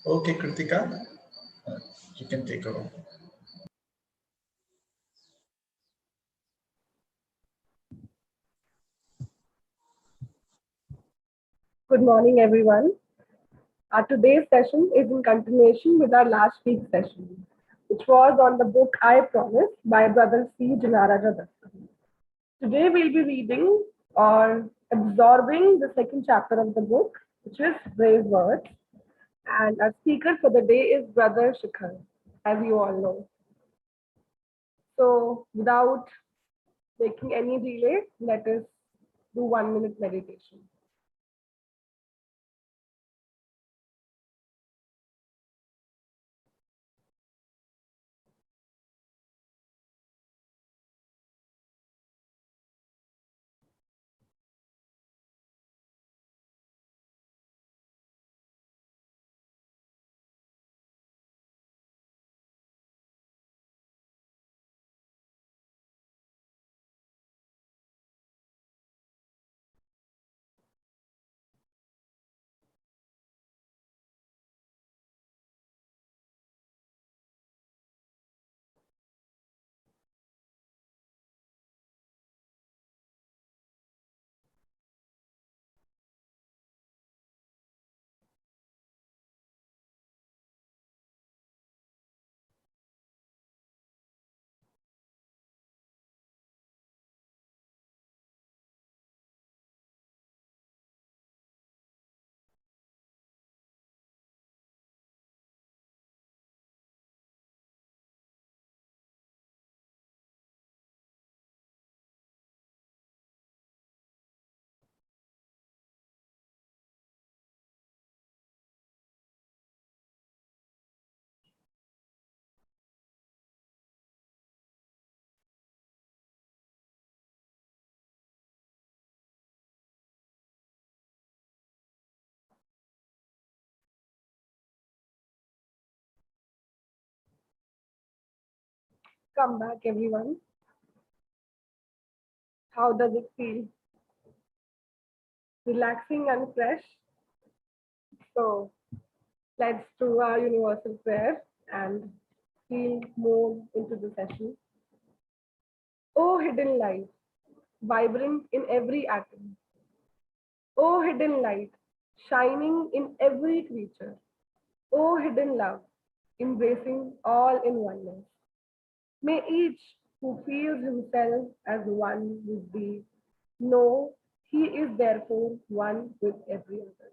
Okay, Kritika, you can take over. Good morning, everyone. Our today's session is in continuation with our last week's session, which was on the book I Promise by Brother C. Janarajadasa. Today we'll be reading or absorbing the second chapter of the book, which is Brave Words. And our speaker for the day is Brother Shikhar, as you all know. So without making any delay, let us do 1 minute meditation. Come back, everyone. How does it feel? Relaxing and fresh? So let's do our universal prayer and feel more into the session. Oh, hidden light, vibrant in every atom. Oh, hidden light, shining in every creature. Oh, hidden love, embracing all in oneness. May each who feels himself as one with thee know he is therefore one with every other.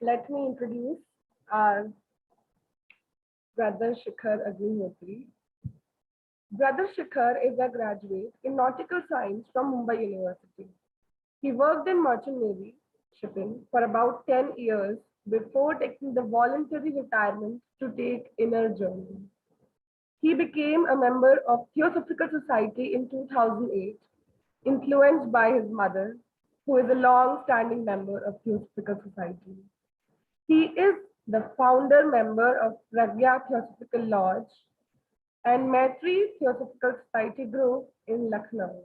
Let me introduce our Brother Shikhar Agnihotri. Brother Shikhar is a graduate in nautical science from Mumbai University. He worked in merchant navy shipping for about 10 years before taking the voluntary retirement to take inner journey. He became a member of Theosophical Society in 2008, influenced by his mother, who is a long-standing member of Theosophical Society. He is the founder member of Pragya Theosophical Lodge and Maitri Theosophical Society Group in Lucknow.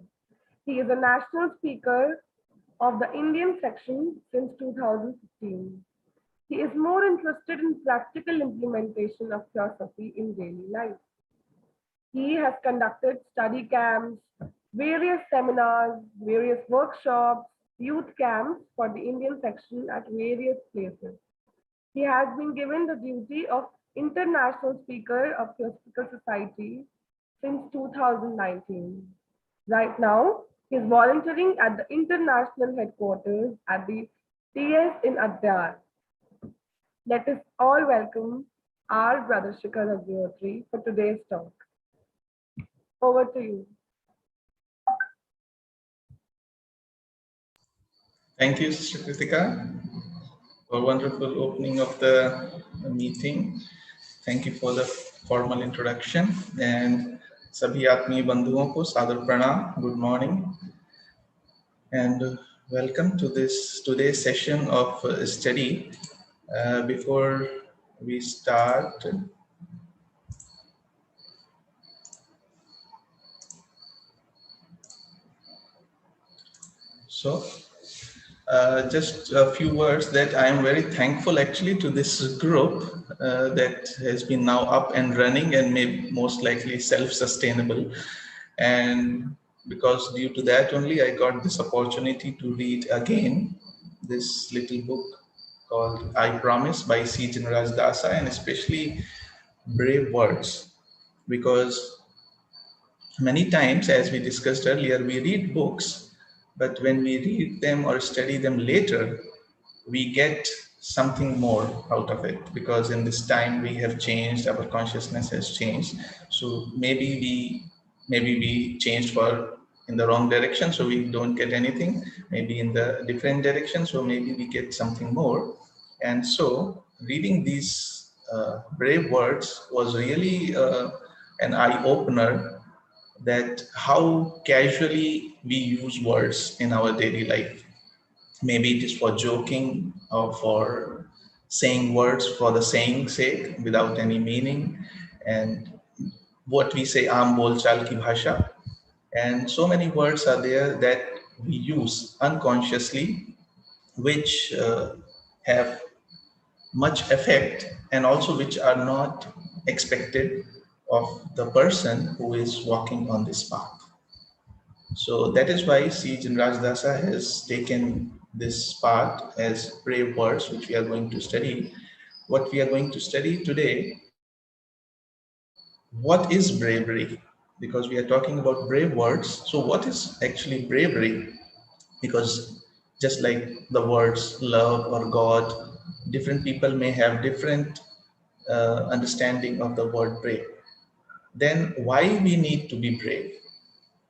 He is a national speaker of the Indian section since 2015. He is more interested in practical implementation of theosophy in daily life. He has conducted study camps, various seminars, various workshops, youth camps for the Indian section at various places. He has been given the duty of International Speaker of Theosophical Society since 2019. Right now, he is volunteering at the international headquarters at the TS in Adyar. Let us all welcome our brother Shikhar Agnihotri for today's talk. Over to you. Thank you, Sister Kritika, for wonderful opening of the meeting. Thank you for the formal introduction. And सभी आत्मीय बंधुओं को सादर प्रणाम. Good morning, and welcome to this today's session of study. Before we start, so Just a few words that I am very thankful actually to this group that has been now up and running and may most likely self-sustainable. And because due to that only, I got this opportunity to read again this little book called I Promise by C. Jinraj Dasa, and especially Brave Words, because many times, as we discussed earlier, we read books, but when we read them or study them later, we get something more out of it, because in this time we have changed, our consciousness has changed. So maybe we changed for in the wrong direction, so we don't get anything, maybe in the different direction, so maybe we get something more. And so reading these brave words was really an eye-opener, that how casually we use words in our daily life. Maybe it is for joking or for saying words for the saying sake without any meaning. And what we say, aam bol chal ki bhasha. And so many words are there that we use unconsciously, which have much effect, and also which are not expected of the person who is walking on this path. So that is why C. Jinraj Dasa has taken this part as brave words, which we are going to study. What we are going to study today, what is bravery? Because we are talking about brave words. So what is actually bravery? Because just like the words love or God, different people may have different understanding of the word brave. Then why we need to be brave?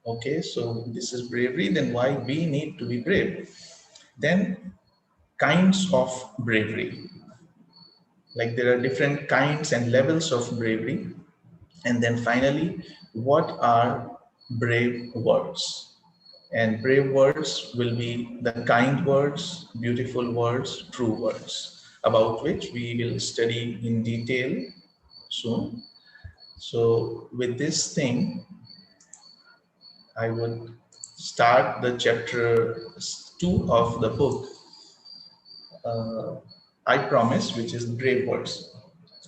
Okay, so this is bravery, then why we need to be brave? Then kinds of bravery, like there are different kinds and levels of bravery. And then finally, what are brave words? And brave words will be the kind words, beautiful words, true words, about which we will study in detail soon. So with this thing, I would start the chapter 2 of the book, I Promise, which is brave words.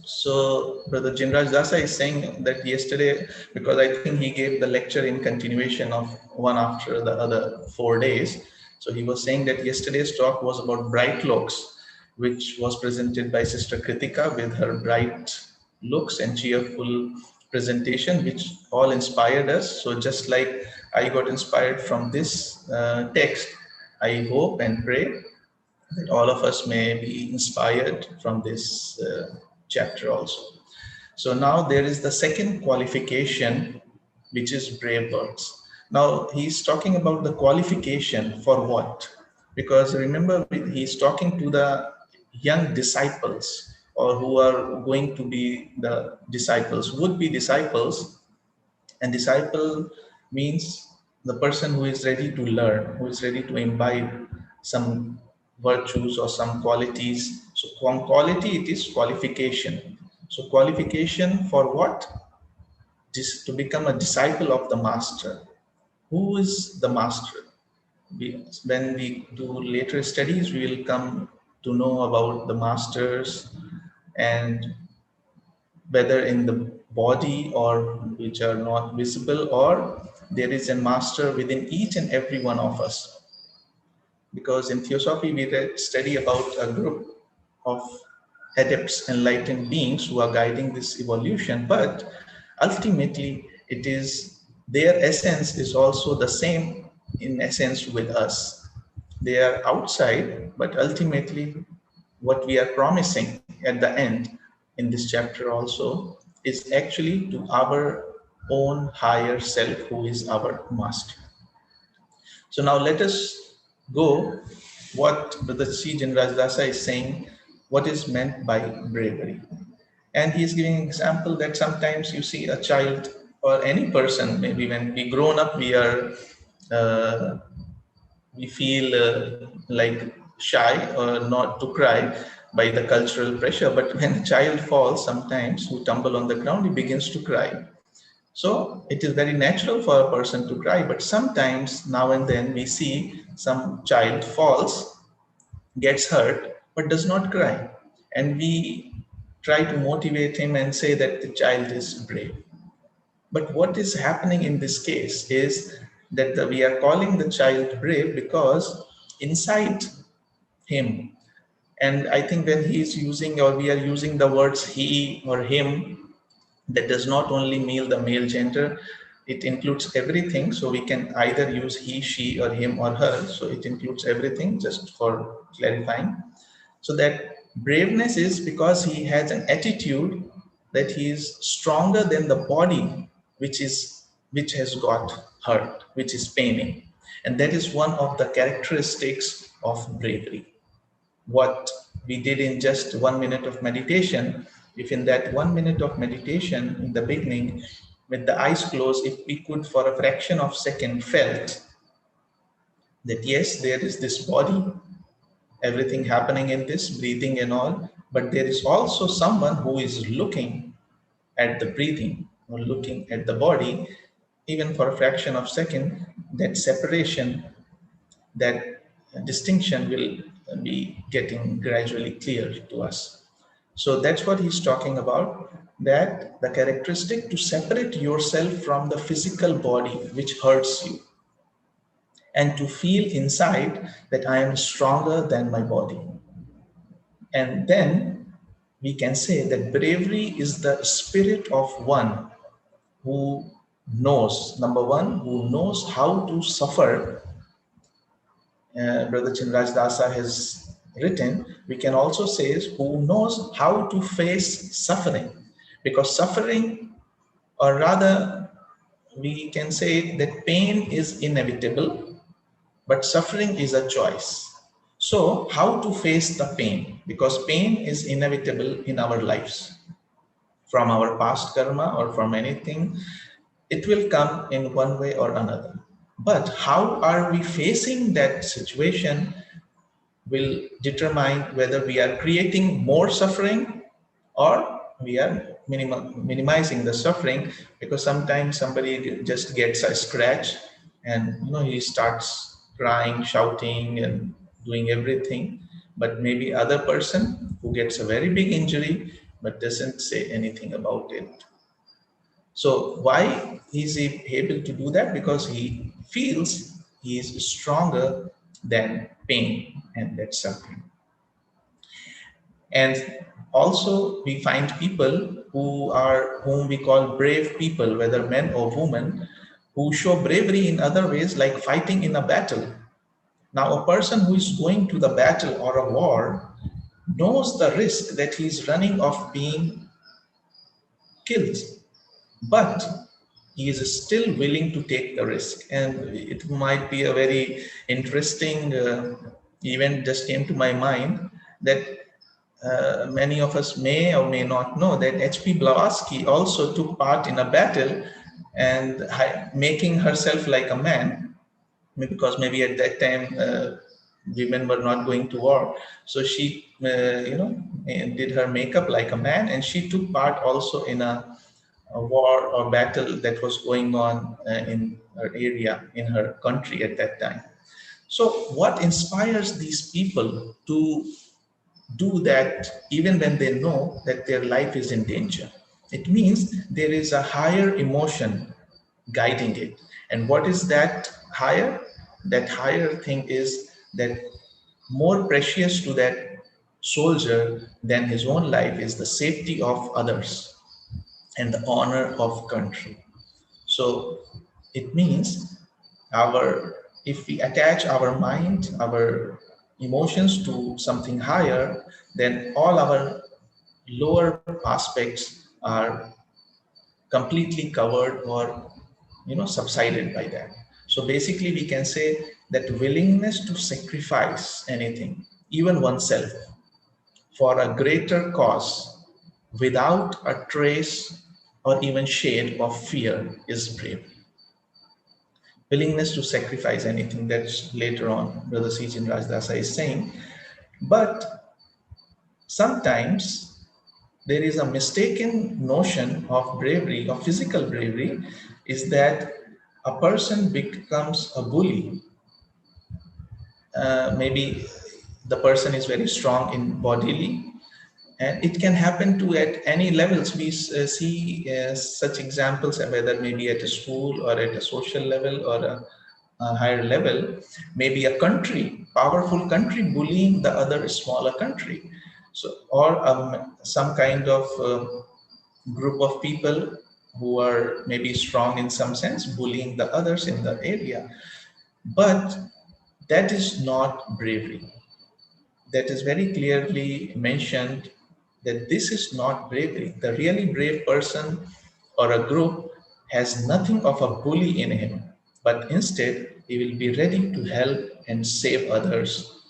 So Brother Jinraj Dasa is saying that yesterday, because I think he gave the lecture in continuation of one after the other 4 days. So he was saying that yesterday's talk was about bright looks, which was presented by Sister Kritika with her bright looks and cheerful presentation, which all inspired us. So just like I got inspired from this text, I hope and pray that all of us may be inspired from this chapter also. So now there is the second qualification, which is brave words. Now he's talking about the qualification for what? Because remember, he's talking to the young disciples, or who are going to be the disciples, would be disciples. And disciple means the person who is ready to learn, who is ready to imbibe some virtues or some qualities. So from quality, it is qualification. So qualification for what? Just to become a disciple of the master. Who is the master? When we do later studies, we will come to know about the masters, and whether in the body or which are not visible, or there is a master within each and every one of us. Because in theosophy we study about a group of adepts, enlightened beings who are guiding this evolution, but ultimately it is their essence is also the same in essence with us. They are outside, but ultimately what we are promising at the end in this chapter also is actually to our own higher self, who is our master. So now let us go what Brother C. Jinraj Dasa is saying, what is meant by bravery. And he is giving an example that sometimes you see a child or any person, maybe when we grown up, uh, we feel like shy or not to cry by the cultural pressure. But when a child falls, sometimes who tumble on the ground, he begins to cry. So it is very natural for a person to cry, but sometimes now and then we see some child falls gets hurt but does not cry. And we try to motivate him and say that the child is brave. But what is happening in this case is that we are calling the child brave because inside him, and I think when he is using, or we are using the words he or him, that does not only mean the male gender, it includes everything. So we can either use he, she, or him or her. So it includes everything, just for clarifying. So that braveness is because he has an attitude that he is stronger than the body, which has got hurt, which is paining. And that is one of the characteristics of bravery. What we did in just 1 minute of meditation, if in that 1 minute of meditation in the beginning, with the eyes closed, if we could for a fraction of second felt that yes, there is this body, everything happening in this breathing and all, but there is also someone who is looking at the breathing or looking at the body, even for a fraction of second, that separation, that distinction will be getting gradually clear to us. So that's what he's talking about, that the characteristic to separate yourself from the physical body which hurts you, and to feel inside that I am stronger than my body. And then we can say that bravery is the spirit of one who knows, number one, who knows how to suffer. Brother Chinraj Dasa has written, we can also say is who knows how to face suffering. Because suffering, or rather we can say that pain is inevitable, but suffering is a choice. So how to face the pain? Because pain is inevitable in our lives. From our past karma or from anything, it will come in one way or another. But how are we facing that situation will determine whether we are creating more suffering or we are minimizing the suffering. Because sometimes somebody just gets a scratch and he starts crying, shouting and doing everything, but maybe other person who gets a very big injury but doesn't say anything about it. So why is he able to do that? Because he feels he is stronger than pain and that suffering. And also we find people whom we call brave people, whether men or women, who show bravery in other ways, like fighting in a battle. Now, a person who is going to the battle or a war knows the risk that he is running of being killed, but he is still willing to take the risk. And it might be a very interesting event just came to my mind, that many of us may or may not know that H.P. Blavatsky also took part in a battle and making herself like a man, because maybe at that time women were not going to war. So she, did her makeup like a man, and she took part also in a war or battle that was going on in her area, in her country at that time. So what inspires these people to do that even when they know that their life is in danger? It means there is a higher emotion guiding it. And what is that higher? That higher thing is that more precious to that soldier than his own life is the safety of others and the honor of country. So it means if we attach our mind, our emotions to something higher, then all our lower aspects are completely covered or subsided by that. So basically we can say that willingness to sacrifice anything, even oneself, for a greater cause without a trace or even shade of fear is bravery. Willingness to sacrifice anything, that's later on Brother C. Rajdasa is saying. But sometimes there is a mistaken notion of bravery, of physical bravery, is that a person becomes a bully. Maybe the person is very strong in bodily, and it can happen to at any levels. We see such examples, whether maybe at a school or at a social level or a higher level, maybe a country, powerful country bullying the other smaller country. So, or some kind of group of people who are maybe strong in some sense, bullying the others in the area. But that is not bravery. That is very clearly mentioned that this is not bravery. The really brave person or a group has nothing of a bully in him, but instead he will be ready to help and save others.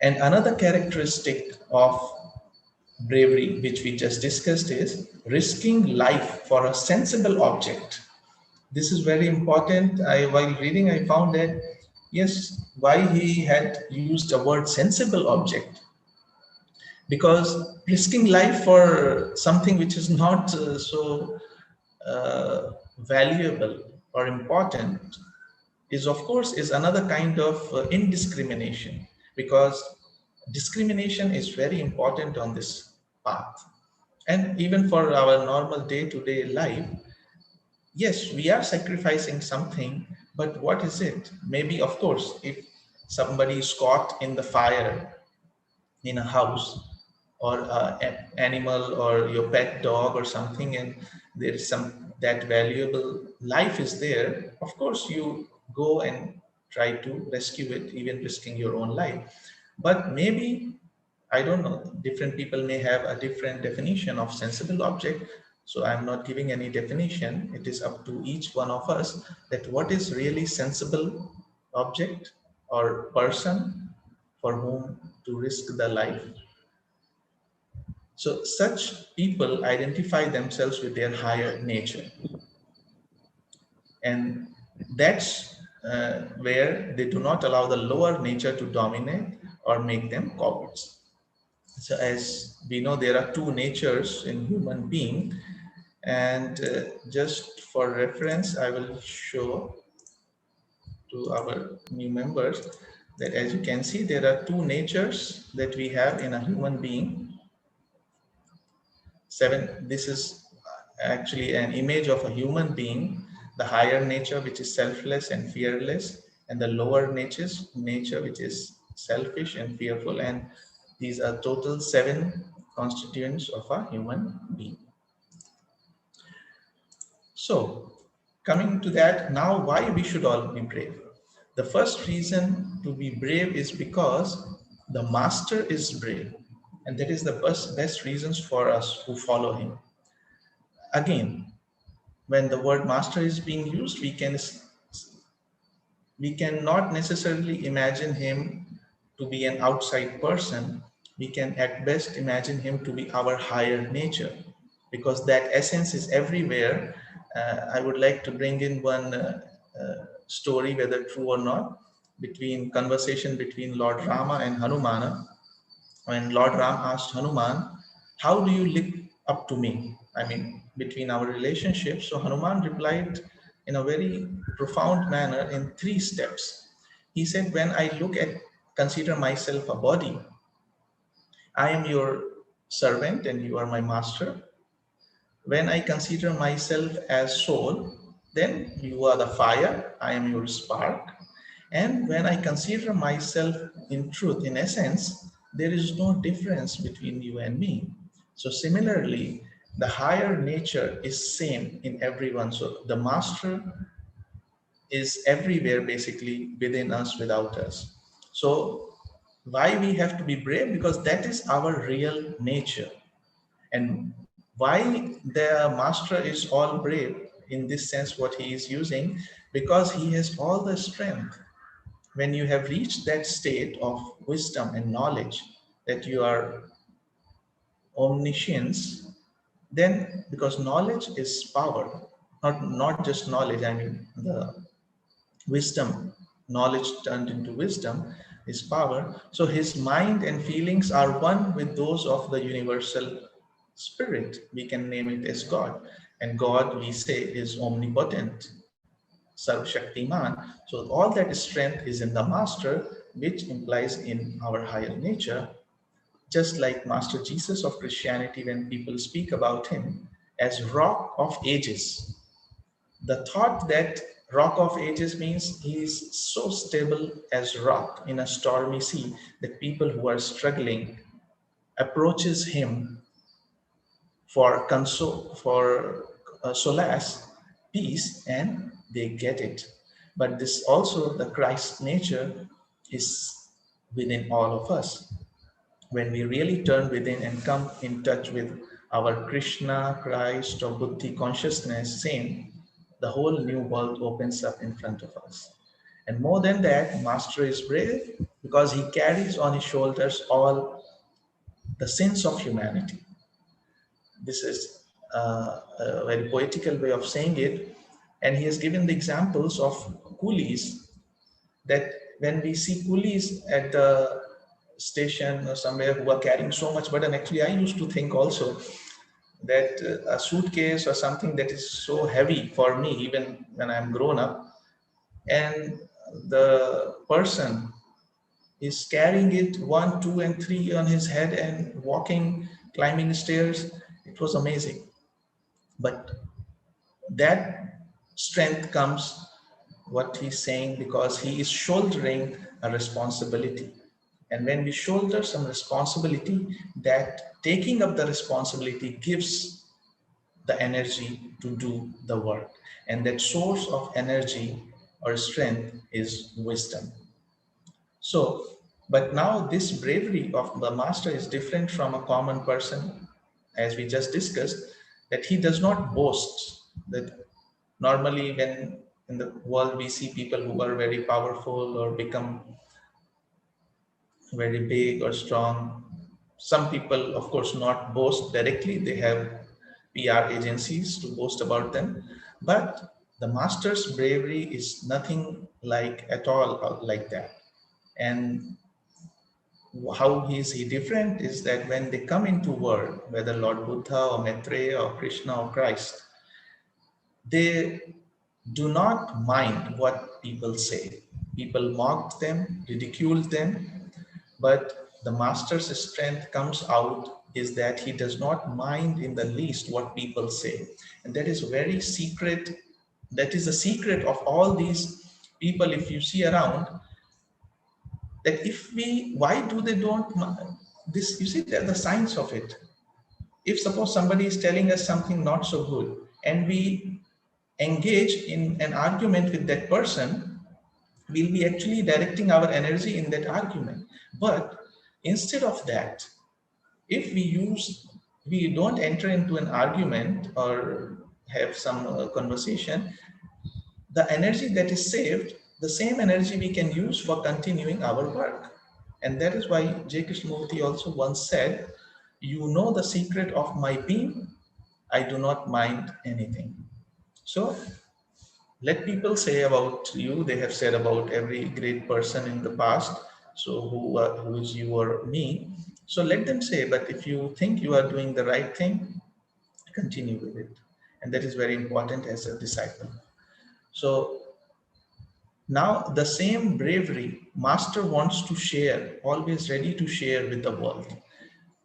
And another characteristic of bravery, which we just discussed, is risking life for a sensible object. This is very important. While reading, I found that, yes, why he had used a word sensible object, because risking life for something which is not so valuable or important is, of course, is another kind of indiscrimination, because discrimination is very important on this path. And even for our normal day-to-day life, yes, we are sacrificing something, but what is it? Maybe, of course, if somebody is caught in the fire in a house, or an animal or your pet dog or something, and there is some that valuable life is there, of course you go and try to rescue it, even risking your own life. But maybe, I don't know, different people may have a different definition of sensible object. So I'm not giving any definition. It is up to each one of us that what is really sensible object or person for whom to risk the life. So such people identify themselves with their higher nature. And that's where they do not allow the lower nature to dominate or make them cowards. So as we know, there are two natures in human being. And just for reference, I will show to our new members that, as you can see, there are two natures that we have in a human being. This is actually an image of a human being, the higher nature, which is selfless and fearless, and the lower nature which is selfish and fearful. And these are total 7 constituents of a human being. So coming to that, now why we should all be brave. The first reason to be brave is because the master is brave, and that is the best reasons for us who follow him. Again, when the word master is being used, we cannot necessarily imagine him to be an outside person. We can at best imagine him to be our higher nature, because that essence is everywhere. I would like to bring in one story, whether true or not, conversation between Lord Rama and Hanumana. When Lord Ram asked Hanuman, how do you look up to me? I mean, between our relationship. So Hanuman replied in a very profound manner in 3 steps. He said, when I consider myself a body, I am your servant and you are my master. When I consider myself as soul, then you are the fire, I am your spark. And when I consider myself in truth, in essence, there is no difference between you and me. So similarly, the higher nature is same in everyone. So the master is everywhere, basically within us, without us. So why we have to be brave? Because that is our real nature. And why the master is all brave in this sense, what he is using, because he has all the strength. When you have reached that state of wisdom and knowledge, that you are omniscience, then because knowledge is power, not just knowledge, I mean the wisdom, knowledge turned into wisdom is power. So his mind and feelings are one with those of the universal spirit. We can name it as God. And God, we say, is omnipotent. Sarv Shaktiman. So all that strength is in the master, which implies in our higher nature. Just like Master Jesus of Christianity, when people speak about him as Rock of Ages, the thought that Rock of Ages means he is so stable as rock in a stormy sea that people who are struggling approaches him for solace, peace, and they get it. But this also the Christ nature is within all of us. When we really turn within and come in touch with our Krishna, Christ, or Buddhi consciousness, same, the whole new world opens up in front of us. And more than that, Master is brave because he carries on his shoulders all the sins of humanity. This is a very poetical way of saying it. And he has given the examples of coolies, that when we see coolies at the station or somewhere who are carrying so much burden, actually I used to think also that a suitcase or something that is so heavy for me, even when I'm grown up, and the person is carrying it 1, 2, and 3 on his head and walking, climbing stairs. It was amazing. But that strength comes, what he's saying, because he is shouldering a responsibility. And when we shoulder some responsibility, that taking up the responsibility gives the energy to do the work. And that source of energy or strength is wisdom. So, but now this bravery of the master is different from a common person, as we just discussed, that he does not boast. That normally when in the world we see people who are very powerful or become very big or strong. Some people, of course, not boast directly. They have PR agencies to boast about them. But the master's bravery is nothing like at all like that. And how is he different is that when they come into world, whether Lord Buddha or Maitreya or Krishna or Christ, they do not mind what people say. People mocked them, ridiculed them, but the master's strength comes out is that he does not mind in the least what people say. And that is very secret. That is the secret of all these people, if you see around, that if we, why do they don't, this, you see, the science of it. If suppose somebody is telling us something not so good and we engage in an argument with that person, we'll be actually directing our energy in that argument. But instead of that, if we don't enter into an argument or have some conversation, the energy that is saved, the same energy we can use for continuing our work. And that is why J. Krishnamurti also once said, "You know the secret of my being, I do not mind anything." So let people say about you. They have said about every great person in the past. So who is you or me? So let them say, but if you think you are doing the right thing, continue with it. And that is very important as a disciple. So now the same bravery master wants to share, always ready to share with the world.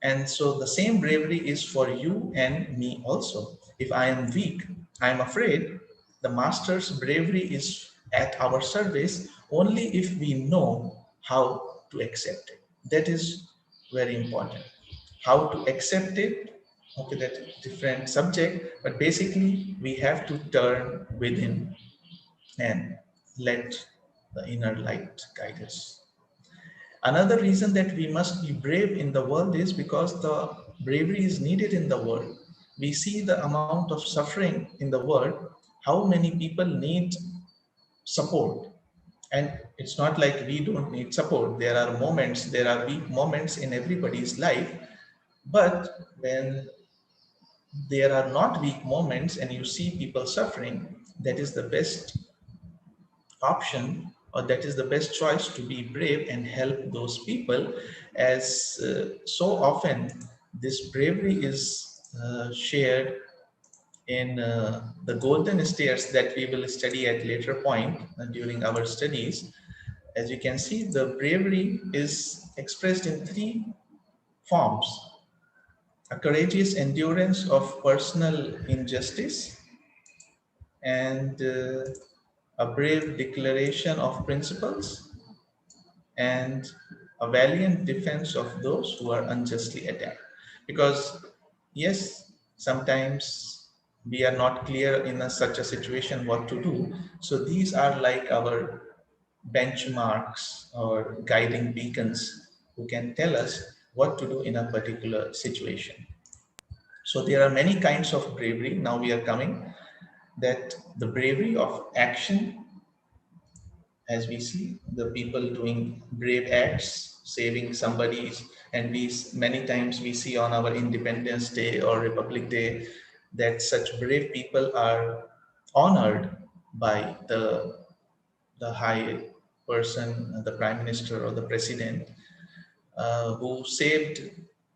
And so the same bravery is for you and me also. If I am weak, I am afraid, the master's bravery is at our service only if we know how to accept it. That is very important. How to accept it, okay, that's a different subject, but basically we have to turn within and let the inner light guide us. Another reason that we must be brave in the world is because the bravery is needed in the world. We see the amount of suffering in the world, how many people need support. And it's not like we don't need support. There are moments, there are weak moments in everybody's life. But when there are not weak moments and you see people suffering, that is the best option, or that is the best choice, to be brave and help those people, as so often this bravery is shared in the golden stairs that we will study at later point during our studies. As you can see, the bravery is expressed in three forms: a courageous endurance of personal injustice, and a brave declaration of principles, and a valiant defense of those who are unjustly attacked. Because yes, sometimes we are not clear in such a situation what to do. So these are like our benchmarks or guiding beacons who can tell us what to do in a particular situation. So there are many kinds of bravery. Now we are coming that the bravery of action, as we see the people doing brave acts, saving somebody's, and we many times we see on our Independence Day or Republic Day that such brave people are honored by the high person, the prime minister or the president, who saved,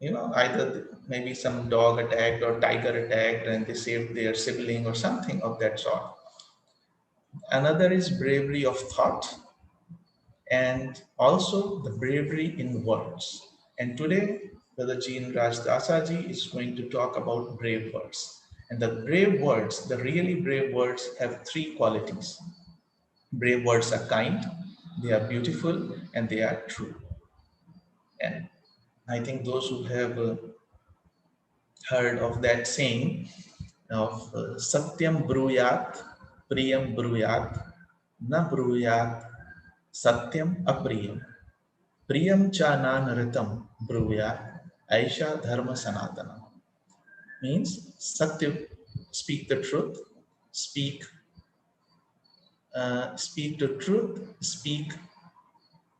either maybe some dog attacked or tiger attacked and they saved their sibling or something of that sort. Another is bravery of thought, and also the bravery in words. And today, Brother Jean Rajdasaji is going to talk about brave words. And the brave words, the really brave words, have three qualities. Brave words are kind, they are beautiful, and they are true. And I think those who have heard of that saying of Satyam Bruyat, Priyam Bruyat, Na Bruyat, Satyam Apriyam. Priyam cha nanaritam bruvya Aisha dharma sanatana. Means Satya, speak the truth, speak speak the truth, speak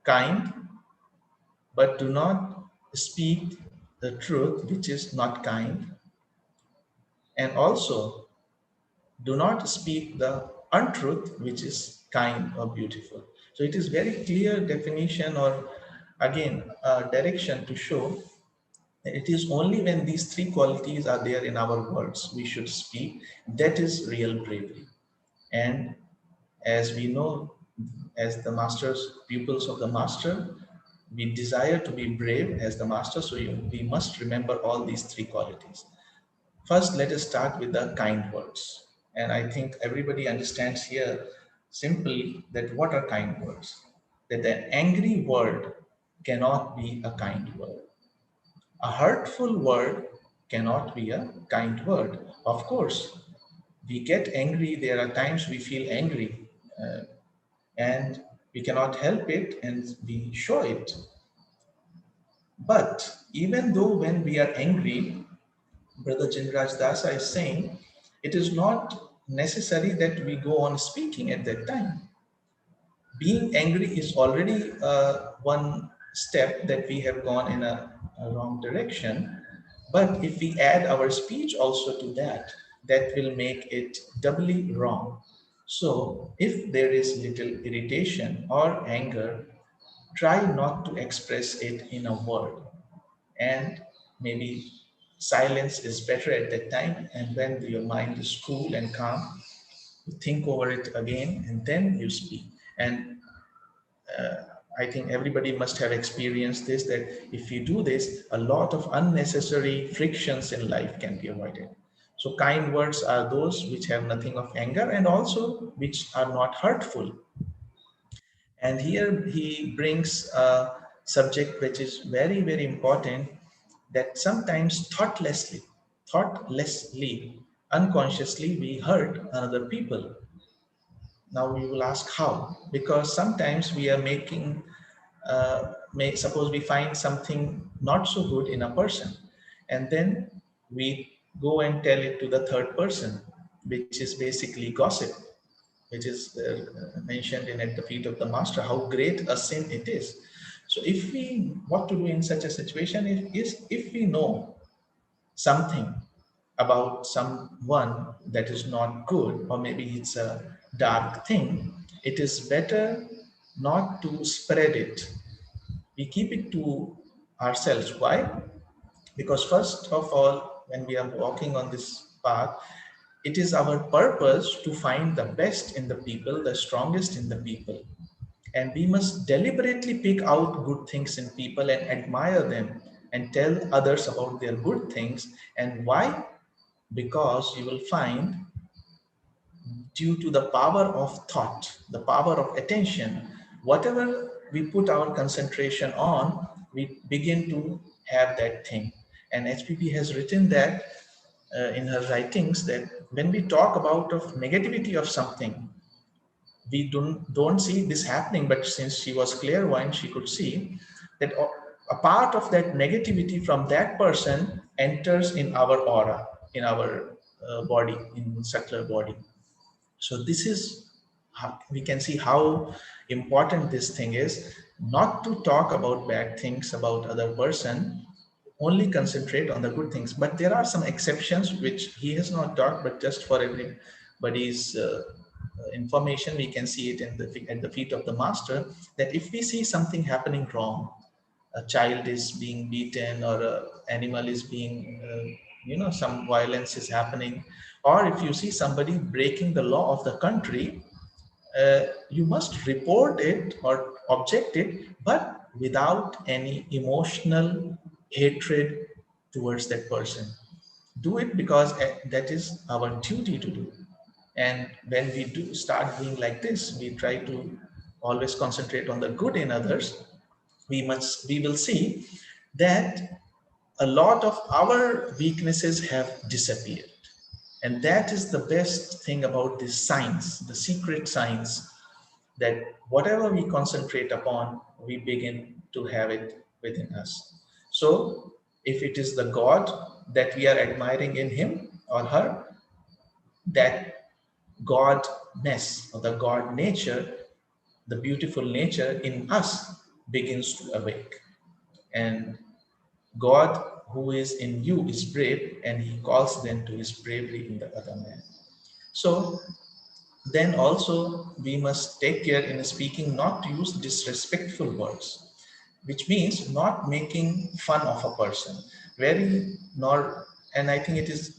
kind, but do not speak the truth which is not kind, and also do not speak the untruth which is kind or beautiful. So it is very clear definition, or again direction to show it is only when these three qualities are there in our words we should speak. That is real bravery. And as we know, as the masters, pupils of the master, we desire to be brave as the master. So we must remember all these three qualities. First, let us start with the kind words. And I think everybody understands here simply that what are kind words? That an angry word cannot be a kind word. A hurtful word cannot be a kind word. Of course, we get angry. There are times we feel angry and we cannot help it and we show it. But even though when we are angry, Brother Jinraj Dasa is saying, it is not necessary that we go on speaking at that time. Being angry is already one step that we have gone in a wrong direction. But if we add our speech also to that, that will make it doubly wrong. So if there is little irritation or anger, try not to express it in a word. And maybe silence is better at that time. And when your mind is cool and calm, you think over it again and then you speak. And uh, I think everybody must have experienced this, that if you do this, a lot of unnecessary frictions in life can be avoided. So kind words are those which have nothing of anger and also which are not hurtful. And here he brings a subject which is very, very important, that sometimes thoughtlessly, unconsciously, we hurt other people. Now we will ask how, because sometimes we are making, suppose we find something not so good in a person, and then we go and tell it to the third person, which is basically gossip, which is mentioned in At the Feet of the Master, how great a sin it is. So if we, what to do in such a situation is if we know something about someone that is not good, or maybe it's a dark thing, it is better not to spread it. We keep it to ourselves. Why? Because first of all, when we are walking on this path, it is our purpose to find the best in the people, the strongest in the people. And we must deliberately pick out good things in people and admire them and tell others about their good things. And why? Because you will find, due to the power of thought, the power of attention, whatever we put our concentration on, we begin to have that thing. And HPP has written that in her writings, that when we talk about of negativity of something, we don't see this happening, but since she was clairvoyant, she could see that a part of that negativity from that person enters in our aura, in our body, in circular body. So this is how we can see how important this thing is, not to talk about bad things about other person, only concentrate on the good things. But there are some exceptions which he has not talked, but just for everybody's information, we can see it at the feet of the master, that if we see something happening wrong, a child is being beaten or a animal is being some violence is happening, or if you see somebody breaking the law of the country, you must report it or object it, but without any emotional hatred towards that person. Do it because that is our duty to do. And when we do start being like this, we try to always concentrate on the good in others. We will see that a lot of our weaknesses have disappeared. And that is the best thing about this science, the secret science, that whatever we concentrate upon, we begin to have it within us. So if it is the God that we are admiring in him or her, that Godness or the God nature, the beautiful nature in us begins to awake. And God who is in you is brave, and he calls then to his bravery in the other man. So then also we must take care in speaking not to use disrespectful words, which means not making fun of a person. Very nor, and I think it has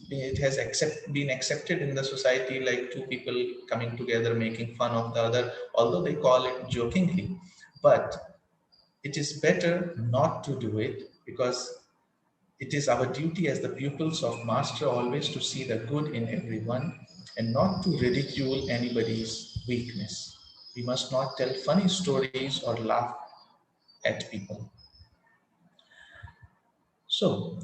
been accepted in the society, like two people coming together making fun of the other, although they call it jokingly. But it is better not to do it, because it is our duty as the pupils of Master always to see the good in everyone and not to ridicule anybody's weakness. We must not tell funny stories or laugh at people. So,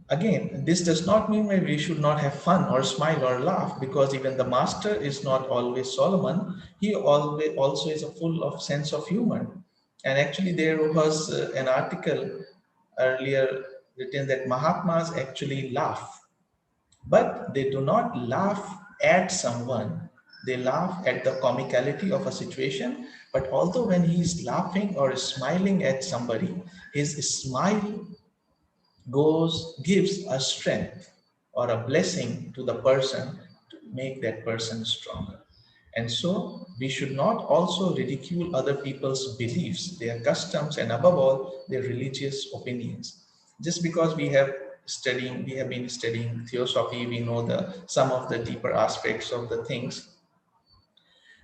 again, this does not mean that we should not have fun or smile or laugh, because even the Master is not always Solomon. He always also is a full of sense of humor. And actually, there was an article earlier written that Mahatmas actually laugh, but they do not laugh at someone. They laugh at the comicality of a situation. But although when he is laughing or smiling at somebody, his smile gives a strength or a blessing to the person to make that person stronger. And so we should not also ridicule other people's beliefs, their customs, and above all, their religious opinions. Just because we have been studying theosophy, we know some of the deeper aspects of the things,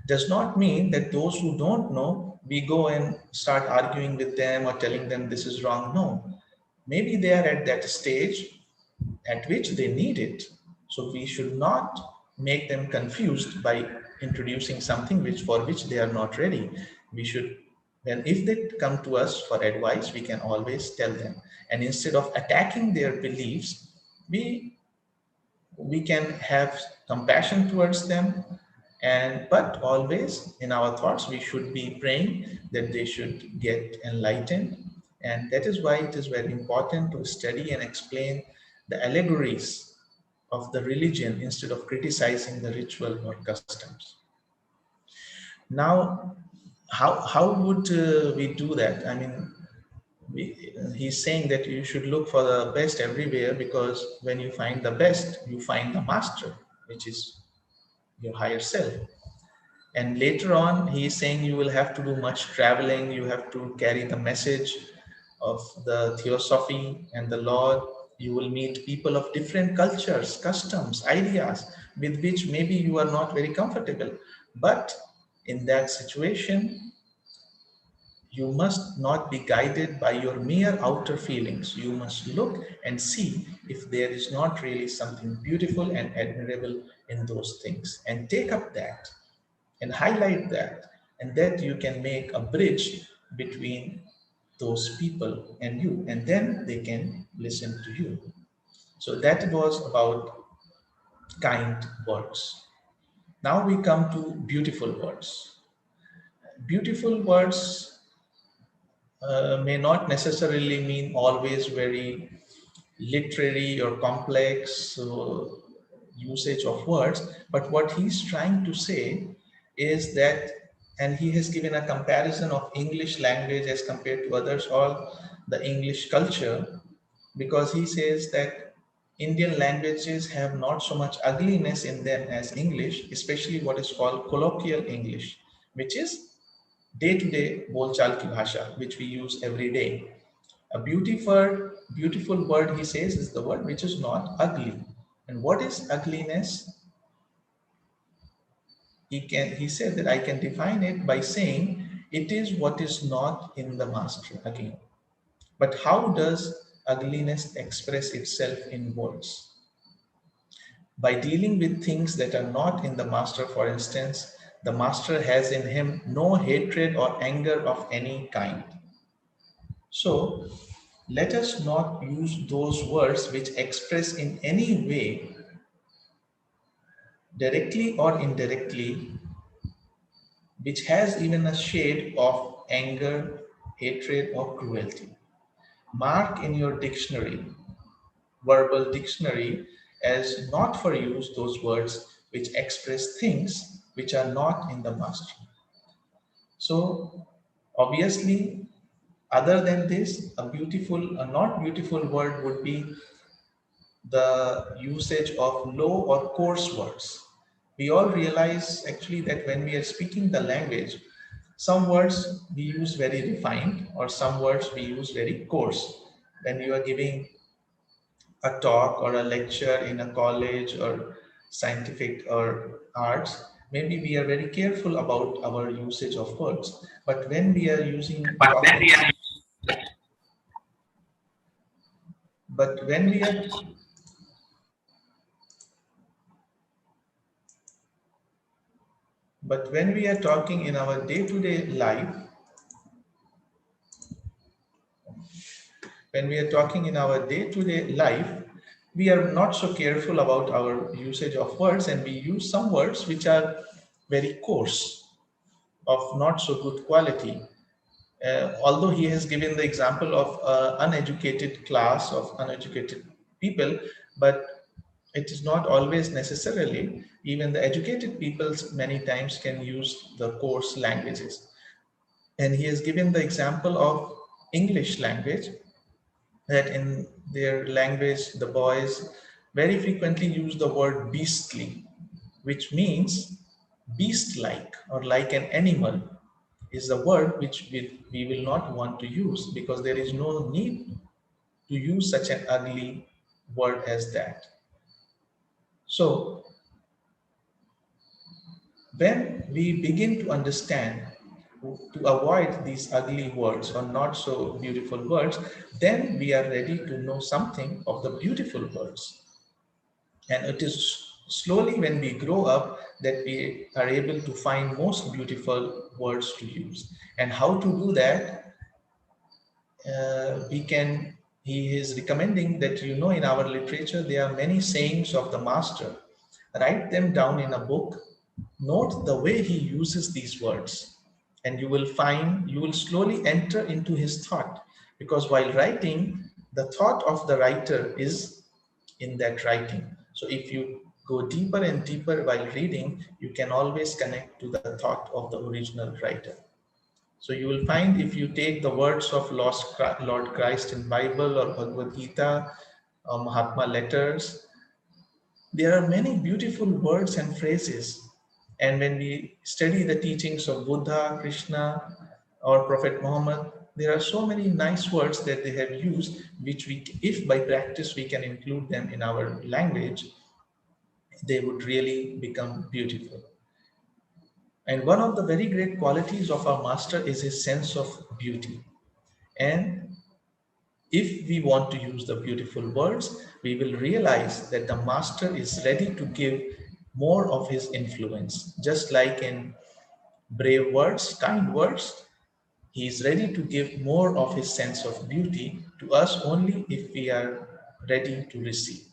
does not mean that those who don't know, we go and start arguing with them or telling them this is wrong. No, maybe they are at that stage at which they need it. So we should not make them confused by introducing something for which they are not ready. We should, then if they come to us for advice, we can always tell them. And instead of attacking their beliefs, we can have compassion towards them. And but always in our thoughts we should be praying that they should get enlightened. And that is why it is very important to study and explain the allegories of the religion instead of criticizing the ritual or customs. Now, how would we do that? I mean, he's saying that you should look for the best everywhere, because when you find the best, you find the master, which is your higher self. And later on, he is saying you will have to do much traveling, you have to carry the message of the theosophy and the Lord. You will meet people of different cultures, customs, ideas. with which maybe you are not very comfortable. But in that situation, you must not be guided by your mere outer feelings. You must look and see if there is not really something beautiful and admirable in those things, and take up that and highlight that, and that you can make a bridge between those people and you, and then they can listen to you. So that was about kind words. Now we come to beautiful words. Beautiful words may not necessarily mean always very literary or complex usage of words, but what he's trying to say is that, and he has given a comparison of English language as compared to others, or the English culture, because he says that Indian languages have not so much ugliness in them as English, especially what is called colloquial English, which is day-to-day bolchal ki bhasha, which we use every day. A beautiful word, he says, is the word which is not ugly. And what is ugliness? He said that I can define it by saying it is what is not in the master again. But how does ugliness express itself in words? By dealing with things that are not in the master. For instance, the master has in him no hatred or anger of any kind. So let us not use those words which express in any way, directly or indirectly, which has even a shade of anger, hatred, or cruelty. Mark in your dictionary, verbal dictionary, as not for use those words which express things which are not in the master. So obviously, other than this, a not beautiful word would be the usage of low or coarse words. We all realize actually that when we are speaking the language, some words we use very refined, or some words we use very coarse. When you are giving a talk or a lecture in a college or scientific or arts, maybe we are very careful about our usage of words. But when we are using talking, but when we are but when we are talking in our day-to-day life, when we are talking in our day-to-day life, we are not so careful about our usage of words, and we use some words which are very coarse, of not so good quality. Although he has given the example of uneducated class of uneducated people, but it is not always necessarily. Even the educated people many times can use the coarse languages. And he has given the example of English language, that in their language, the boys very frequently use the word beastly, which means beast-like or like an animal, is a word which we will not want to use, because there is no need to use such an ugly word as that. So when we begin to understand, to avoid these ugly words or not so beautiful words, then we are ready to know something of the beautiful words. And it is slowly when we grow up that we are able to find most beautiful words to use. And how to do that? He is recommending that, in our literature, there are many sayings of the master. Write them down in a book, note the way he uses these words, and you will slowly enter into his thought, because while writing, the thought of the writer is in that writing. So if you go deeper and deeper while reading, you can always connect to the thought of the original writer. So you will find, if you take the words of Lord Christ in Bible or Bhagavad Gita or Mahatma letters, there are many beautiful words and phrases. And when we study the teachings of Buddha, Krishna, or Prophet Muhammad, there are so many nice words that they have used, which we, if by practice we can include them in our language, they would really become beautiful. And one of the very great qualities of our master is his sense of beauty. And if we want to use the beautiful words, we will realize that the master is ready to give more of his influence. Just like in brave words, kind words, he is ready to give more of his sense of beauty to us only if we are ready to receive.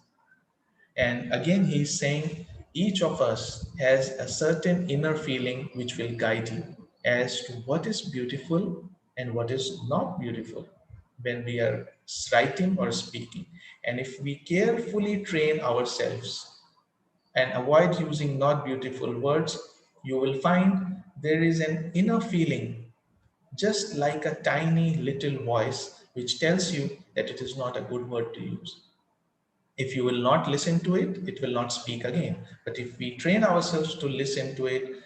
And again, he is saying each of us has a certain inner feeling which will guide you as to what is beautiful and what is not beautiful when we are writing or speaking. And if we carefully train ourselves and avoid using not beautiful words, you will find there is an inner feeling, just like a tiny little voice, which tells you that it is not a good word to use. If you will not listen to it, it will not speak again. But if we train ourselves to listen to it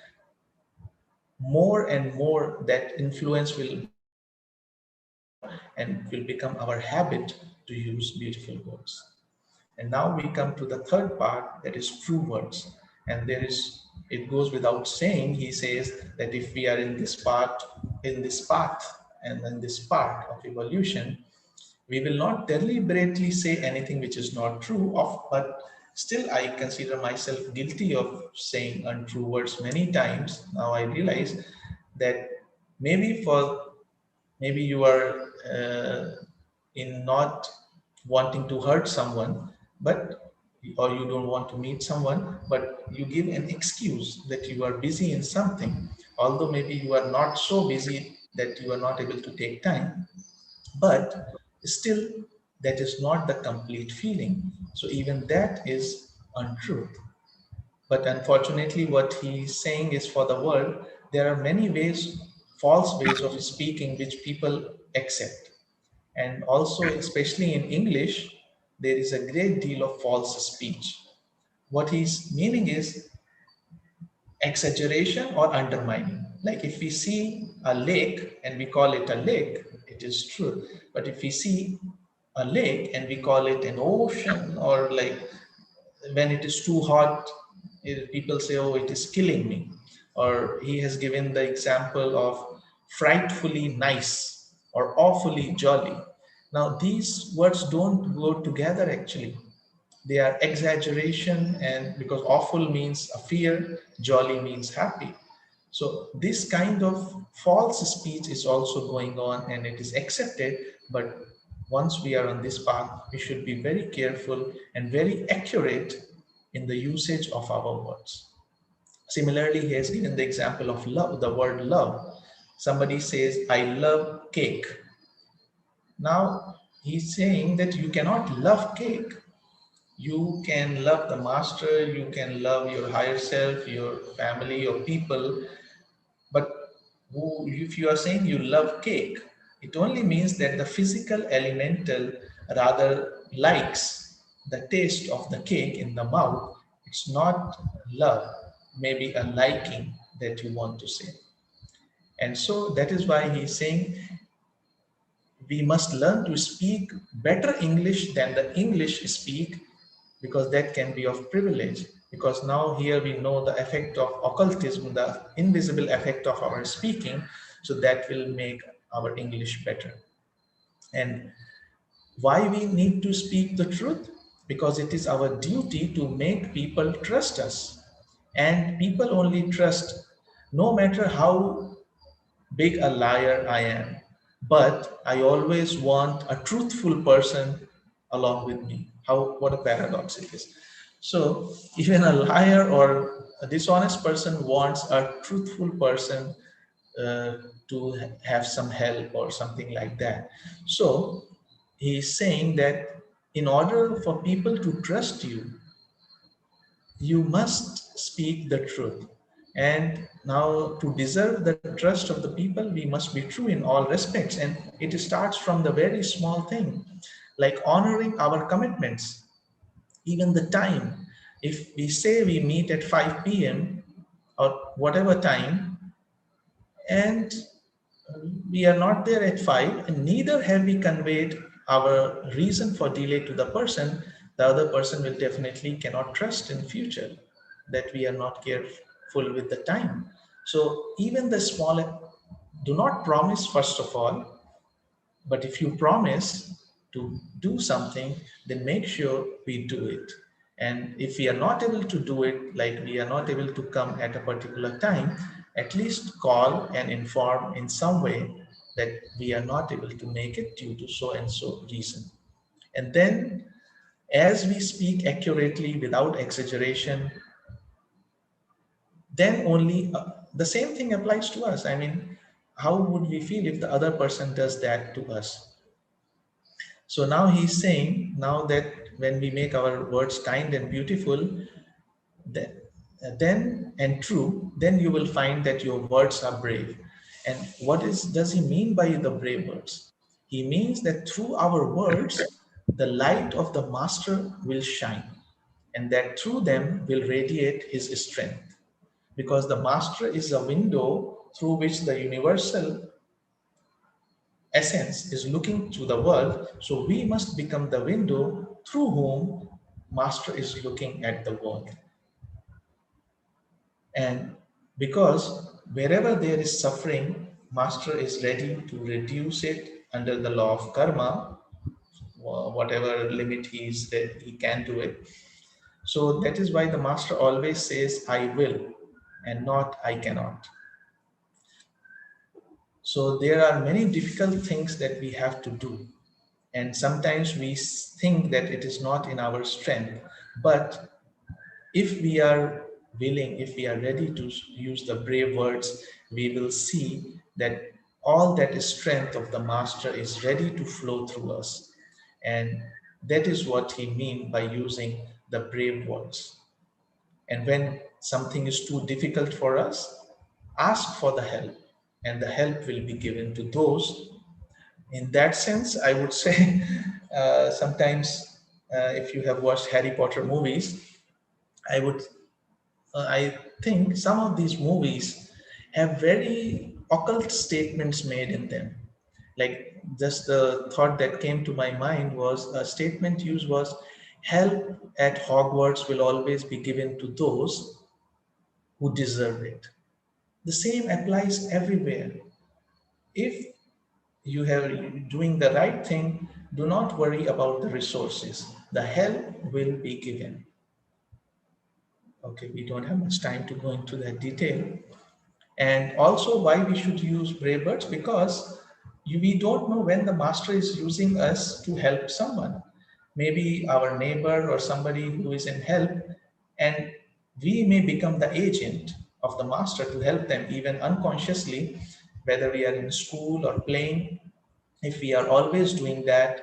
more and more, that influence will become more and will become our habit to use beautiful words. And now we come to the third part, that is true words. And it goes without saying, he says that if we are in this path, and in this part of evolution, we will not deliberately say anything which is not true of, but still I consider myself guilty of saying untrue words many times. Now I realize that maybe maybe you are in not wanting to hurt someone, but or you don't want to meet someone, but you give an excuse that you are busy in something, although maybe you are not so busy that you are not able to take time, but still that is not the complete feeling. So even that is untruth. But unfortunately, what he's saying is, for the world there are many ways, false ways of speaking which people accept. And also, especially in English, there is a great deal of false speech. What he's meaning is exaggeration or undermining. Like if we see a lake and we call it a lake, it is true. But if we see a lake and we call it an ocean, or like when it is too hot, people say, oh, it is killing me. Or he has given the example of frightfully nice or awfully jolly. Now, these words don't go together actually. They are exaggeration, and because awful means a fear, jolly means happy. So this kind of false speech is also going on, and it is accepted. But once we are on this path, we should be very careful and very accurate in the usage of our words. Similarly, he has given the example of love, the word love. Somebody says, I love cake. Now, he's saying that you cannot love cake. You can love the master, you can love your higher self, your family, your people, but if you are saying you love cake, it only means that the physical elemental rather likes the taste of the cake in the mouth. It's not love, maybe a liking that you want to say. And so that is why he's saying we must learn to speak better English than the English speak, because that can be of privilege. Because now here we know the effect of occultism, the invisible effect of our speaking, so that will make our English better. And why we need to speak the truth? Because it is our duty to make people trust us. And people only trust, no matter how big a liar I am, but I always want a truthful person along with me. What a paradox it is. So even a liar or a dishonest person wants a truthful person uh, to have some help or something like that. So he's saying that in order for people to trust you, you must speak the truth. And now, to deserve the trust of the people, we must be true in all respects. And it starts from the very small thing, like honoring our commitments, even the time. If we say we meet at 5 p.m. or whatever time, and we are not there at 5, and neither have we conveyed our reason for delay to the person, the other person will definitely cannot trust in future that we are not careful with the time. So even the small, do not promise first of all, but if you promise to do something, then make sure we do it. And if we are not able to do it, like we are not able to come at a particular time, at least call and inform in some way that we are not able to make it due to so and so reason. And then as we speak accurately without exaggeration, then only the same thing applies to us. I mean, how would we feel if the other person does that to us? So now he's saying, now that when we make our words kind and beautiful, then, then and true, then you will find that your words are brave. And what does he mean by the brave words? He means that through our words, the light of the master will shine, and that through them will radiate his strength. Because the master is a window through which the universal essence is looking to the world, so we must become the window through whom master is looking at the world. And because wherever there is suffering, master is ready to reduce it under the law of karma, whatever limit he can do it. So that is why the master always says I will and not I cannot. So there are many difficult things that we have to do. And sometimes we think that it is not in our strength. But if we are willing, if we are ready to use the brave words, we will see that all that is strength of the master is ready to flow through us. And that is what he means by using the brave words. And when something is too difficult for us, ask for the help, and the help will be given to those. In that sense, I would say sometimes if you have watched Harry Potter movies, I would, I think some of these movies have very occult statements made in them. Like just the thought that came to my mind was a statement used was, help at Hogwarts will always be given to those who deserve it. The same applies everywhere. If you have doing the right thing, do not worry about the resources. The help will be given. Okay, we don't have much time to go into that detail. And also why we should use brave words, because we don't know when the master is using us to help someone. Maybe our neighbor or somebody who is in help, and we may become the agent of the master to help them even unconsciously, whether we are in school or playing. If we are always doing that,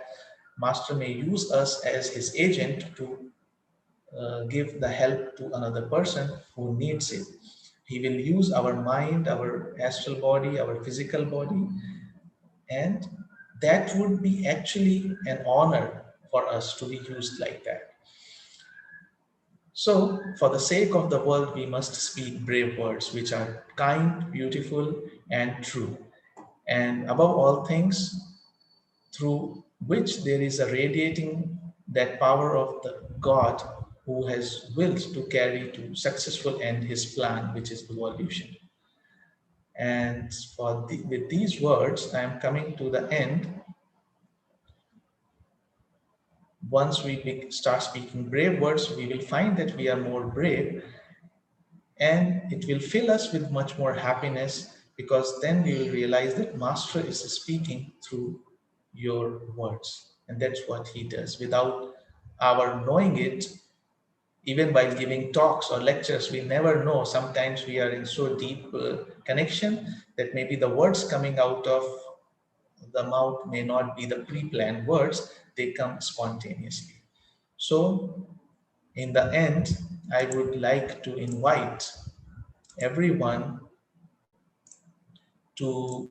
master may use us as his agent to give the help to another person who needs it. He will use our mind, our astral body, our physical body, and that would be actually an honor for us to be used like that. So, for the sake of the world, we must speak brave words which are kind, beautiful, and true. And above all things, through which there is a radiating that power of the God who has willed to carry to successful end his plan, which is evolution. And with these words, I am coming to the end. Once we start speaking brave words, we will find that we are more brave, and it will fill us with much more happiness, because then we will realize that master is speaking through your words, and that's what he does without our knowing it. Even while giving talks or lectures, we never know. Sometimes we are in so deep connection that maybe the words coming out of the mouth may not be the pre-planned words, they come spontaneously. So in the end, I would like to invite everyone to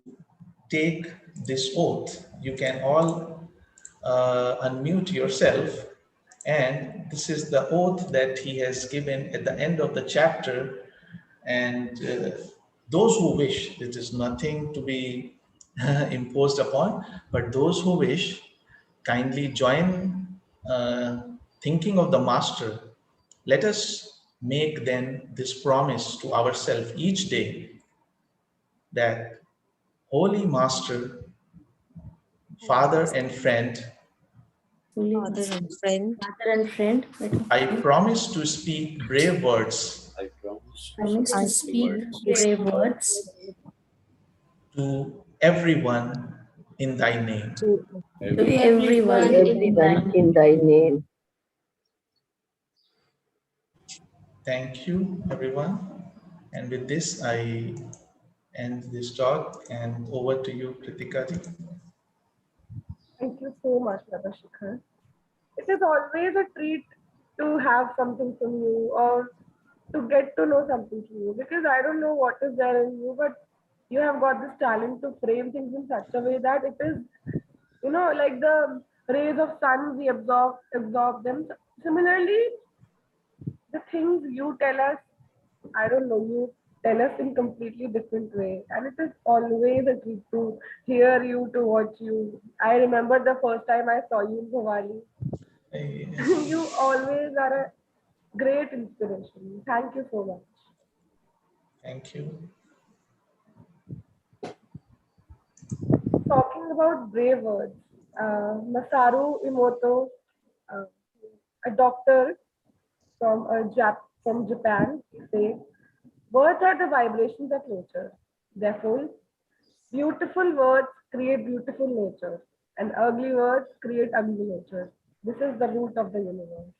take this oath. You can all unmute yourself, and this is the oath that he has given at the end of the chapter. And those who wish, it is nothing to be imposed upon, but those who wish, kindly join thinking of the Master, let us make then this promise to ourselves each day that Holy Master, Father and friend, Father and friend, I promise to speak brave words promise to speak brave words to everyone in thy name. to everyone in thy name. Thank you, everyone. And with this, I end this talk, and over to you, Kritika ji. Thank you so much, Brother Shikhar. It is always a treat to have something from you or to get to know something from you, because I don't know what is there in you, but you have got this talent to frame things in such a way that it is, like the rays of sun, we absorb them. Similarly, the things you tell us, I don't know, you tell us in completely different way. And it is always a treat to hear you, to watch you. I remember the first time I saw you in Bhavali. You always are a great inspiration. Thank you so much. Thank you. Talking about brave words, Masaru Emoto, uh, a doctor from Japan, says, words are the vibrations of nature. Therefore, beautiful words create beautiful nature, and ugly words create ugly nature. This is the root of the universe.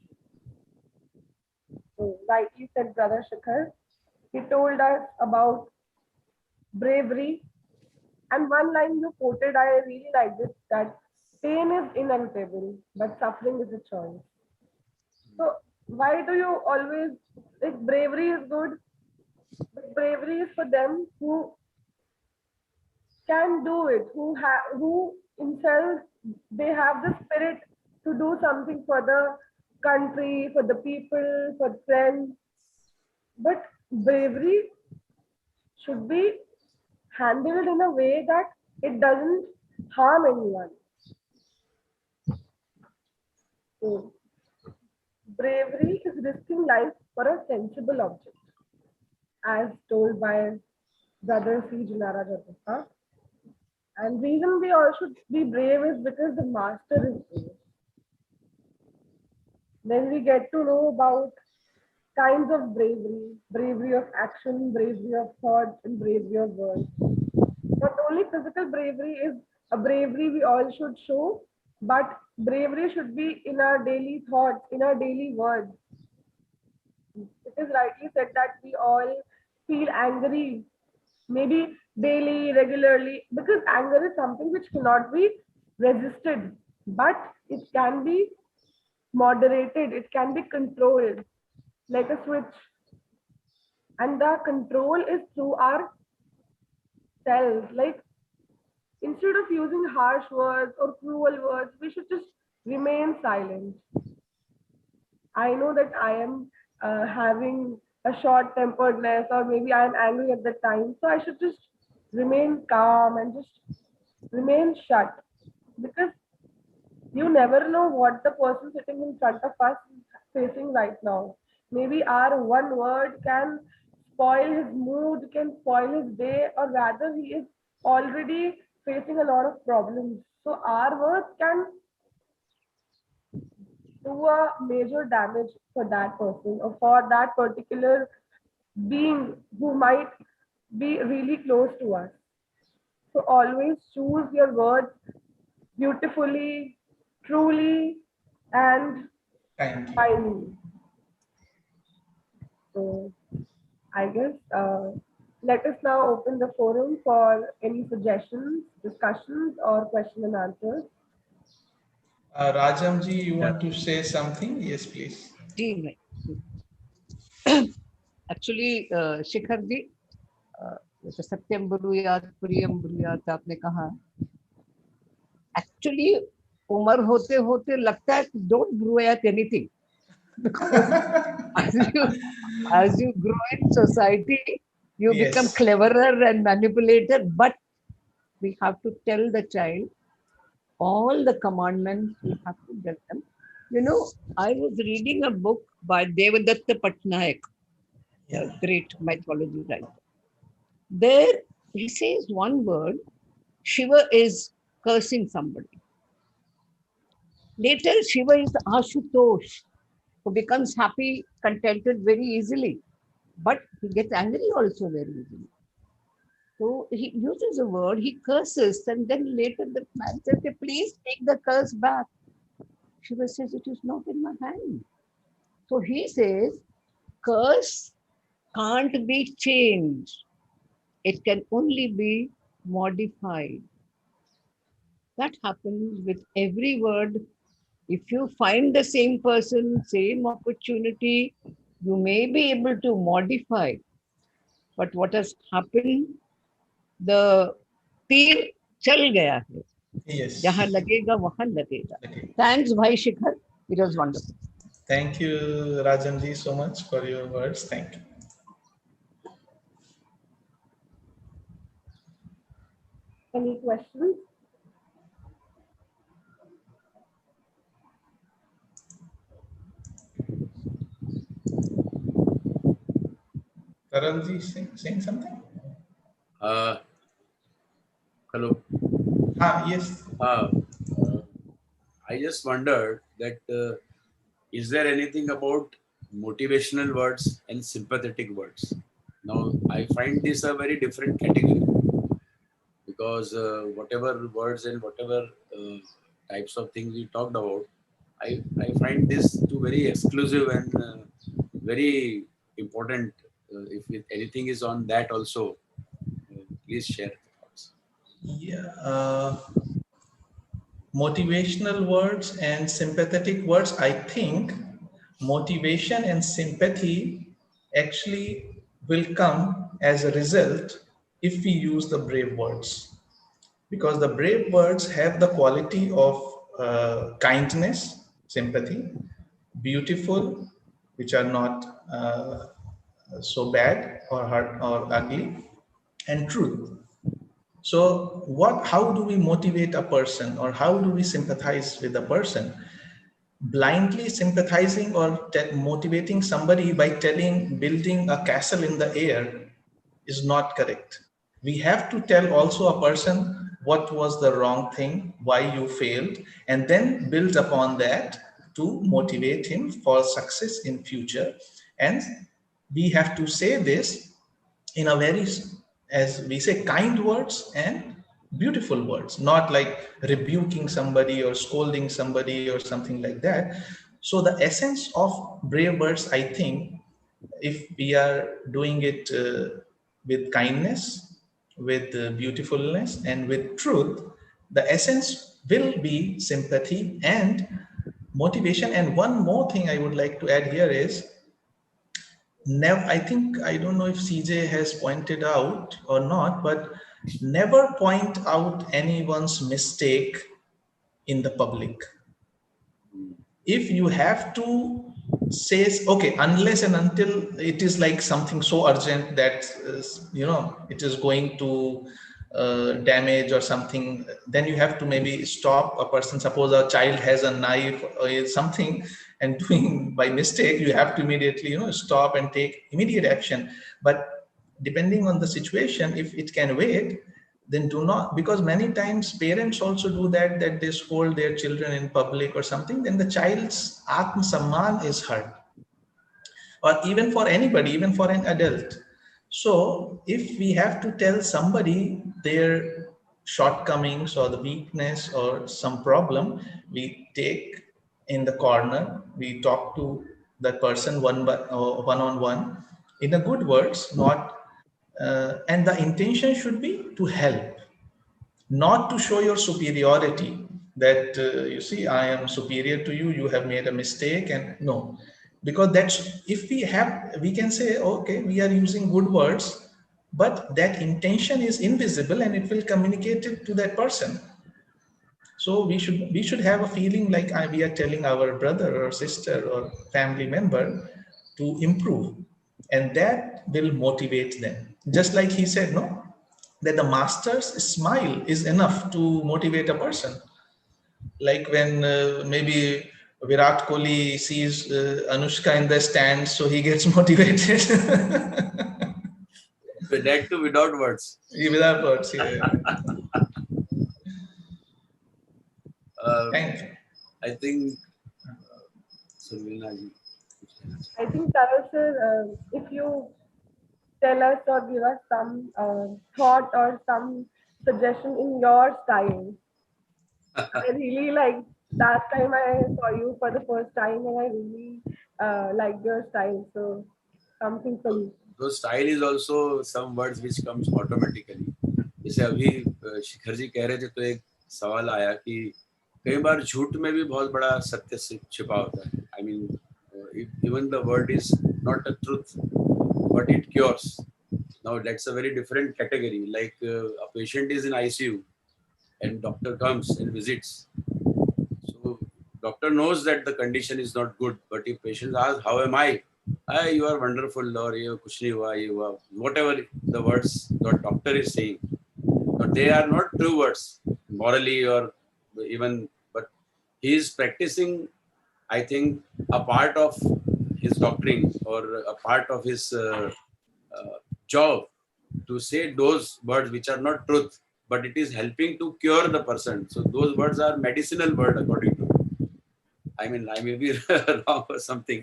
So, rightly said Brother Shikhar. He told us about bravery, and one line you quoted, I really liked it, that pain is inevitable, but suffering is a choice. So, why do you always, like, bravery is good, but bravery is for them who can do it, who themselves they have the spirit to do something for the country, for the people, for friends. But bravery should be handled in a way that it doesn't harm anyone. So bravery is risking life for a sensible object, as told by Brother C. Junara Jadappa. And reason we all should be brave is because the master is brave. Then we get to know about kinds of bravery, bravery of action, bravery of thought, and bravery of words. Not only physical bravery is a bravery we all should show, but bravery should be in our daily thoughts, in our daily words. It is rightly said that we all feel angry, maybe daily, regularly, because anger is something which cannot be resisted, but it can be moderated, it can be controlled like a switch. And the control is through our selves. Like, instead of using harsh words or cruel words, we should just remain silent. I know that I am having a short temperedness, or maybe I am angry at the time. So I should just remain calm and just remain shut, because you never know what the person sitting in front of us is facing right now. Maybe our one word can spoil his mood, can spoil his day, or rather, he is already facing a lot of problems. So, our words can do a major damage for that person or for that particular being who might be really close to us. So, always choose your words beautifully, truly, and Thank you. finally. So I guess let us now open the forum for any suggestions, discussions, or question and answers. Rajam ji, you want to say something? Yes, please. जी नहीं actually Shikhar ji जैसे सत्यम ब्रूयात प्रियम ब्रूयात आपने कहा actually उम्र होते होते लगता है don't ब्रूयात anything as you grow in society you Yes. become cleverer and manipulator, but we have to tell the child all the commandments we have to get them You know, I was reading a book by Devadatta Patnaik, a Yeah. great mythology writer. There he says one word, Shiva is cursing somebody. Later, Shiva is Ashutosh, who becomes happy, contented very easily. But he gets angry also very easily. So he uses a word, he curses, and then later the man says, "Okay, please take the curse back." Shiva says, "It is not in my hand." So he says, curse can't be changed. It can only be modified. That happens with every word. If you find the same person, same opportunity, you may be able to modify. But what has happened, the तीर चल गया है जहां Yes. लगेगा वहां लगेगा. Okay. Thanks, Bhai Shikhar. It was wonderful. Thank you, Rajanji, so much for your words. Thank you. Any questions? Taranji saying something? Uh, Hello. Yes. I just wondered that is there anything about motivational words and sympathetic words? Now, I find this a very different category because whatever words and whatever types of things we talked about, I find this to very exclusive and very important. If anything is on that also, please share thoughts. Yeah. Motivational words and sympathetic words, I think motivation and sympathy actually will come as a result if we use the brave words, because the brave words have the quality of kindness, sympathy, beautiful, which are not so bad or hard or ugly, and truth. So how do we motivate a person, or how do we sympathize with a person? Blindly sympathizing or motivating somebody by building a castle in the air is not correct. We have to tell also a person what was the wrong thing, why you failed, and then build upon that to motivate him for success in future. And we have to say this in a very, as we say, kind words and beautiful words, not like rebuking somebody or scolding somebody or something like that. So the essence of brave words, I think, if we are doing it with kindness, with beautifulness, and with truth, the essence will be sympathy and motivation. And one more thing I would like to add here is, never, I think, I don't know if CJ has pointed out or not, but never point out anyone's mistake in the public. If you have to say, okay, unless and until it is like something so urgent that it is going to damage or something, then you have to maybe stop a person. Suppose a child has a knife or something and doing by mistake, you have to immediately stop and take immediate action. But depending on the situation, if it can wait, then do not, because many times parents also do that they scold their children in public or something, then the child's atma samman is hurt, or even for anybody, even for an adult. So if we have to tell somebody their shortcomings or the weakness or some problem, we take in the corner, we talk to that person one on one in a good words, not and the intention should be to help, not to show your superiority, that you see, I am superior to you, you have made a mistake. And no, because that's, if we can say, okay, we are using good words, but that intention is invisible and it will communicate it to that person. So we should have a feeling like we are telling our brother or sister or family member to improve, and that will motivate them. Just like he said, no, that the master's smile is enough to motivate a person. Like when maybe Virat Kohli sees Anushka in the stands, so he gets motivated. That too without words. Without words, yeah. Thank you. I think. Sunilna ji. I think Taral sir, if you tell us or give us some thought or some suggestion in your style. I really like that time I saw you for the first time and I really liked your style. So something for you. So style is also some words which comes automatically. जैसे अभी शिखर जी कह रहे थे तो एक सवाल आया कि कई बार झूठ में भी बहुत बड़ा सत्य छिपा होता है. I mean, even the word is not a truth, but it cures. Now that's a very different category. Like a patient is in ICU and doctor comes and visits. So doctor knows that the condition is not good, but if patient asks, "How am I?" "Ah, you are wonderful," or "You kuch nahi hua, you are," whatever the words the doctor is saying, but they are not true words morally or even. But he is practicing, I think, a part of his doctrine or a part of his job to say those words which are not truth, but it is helping to cure the person. So those words are medicinal word according to me. I mean, I may be wrong or something.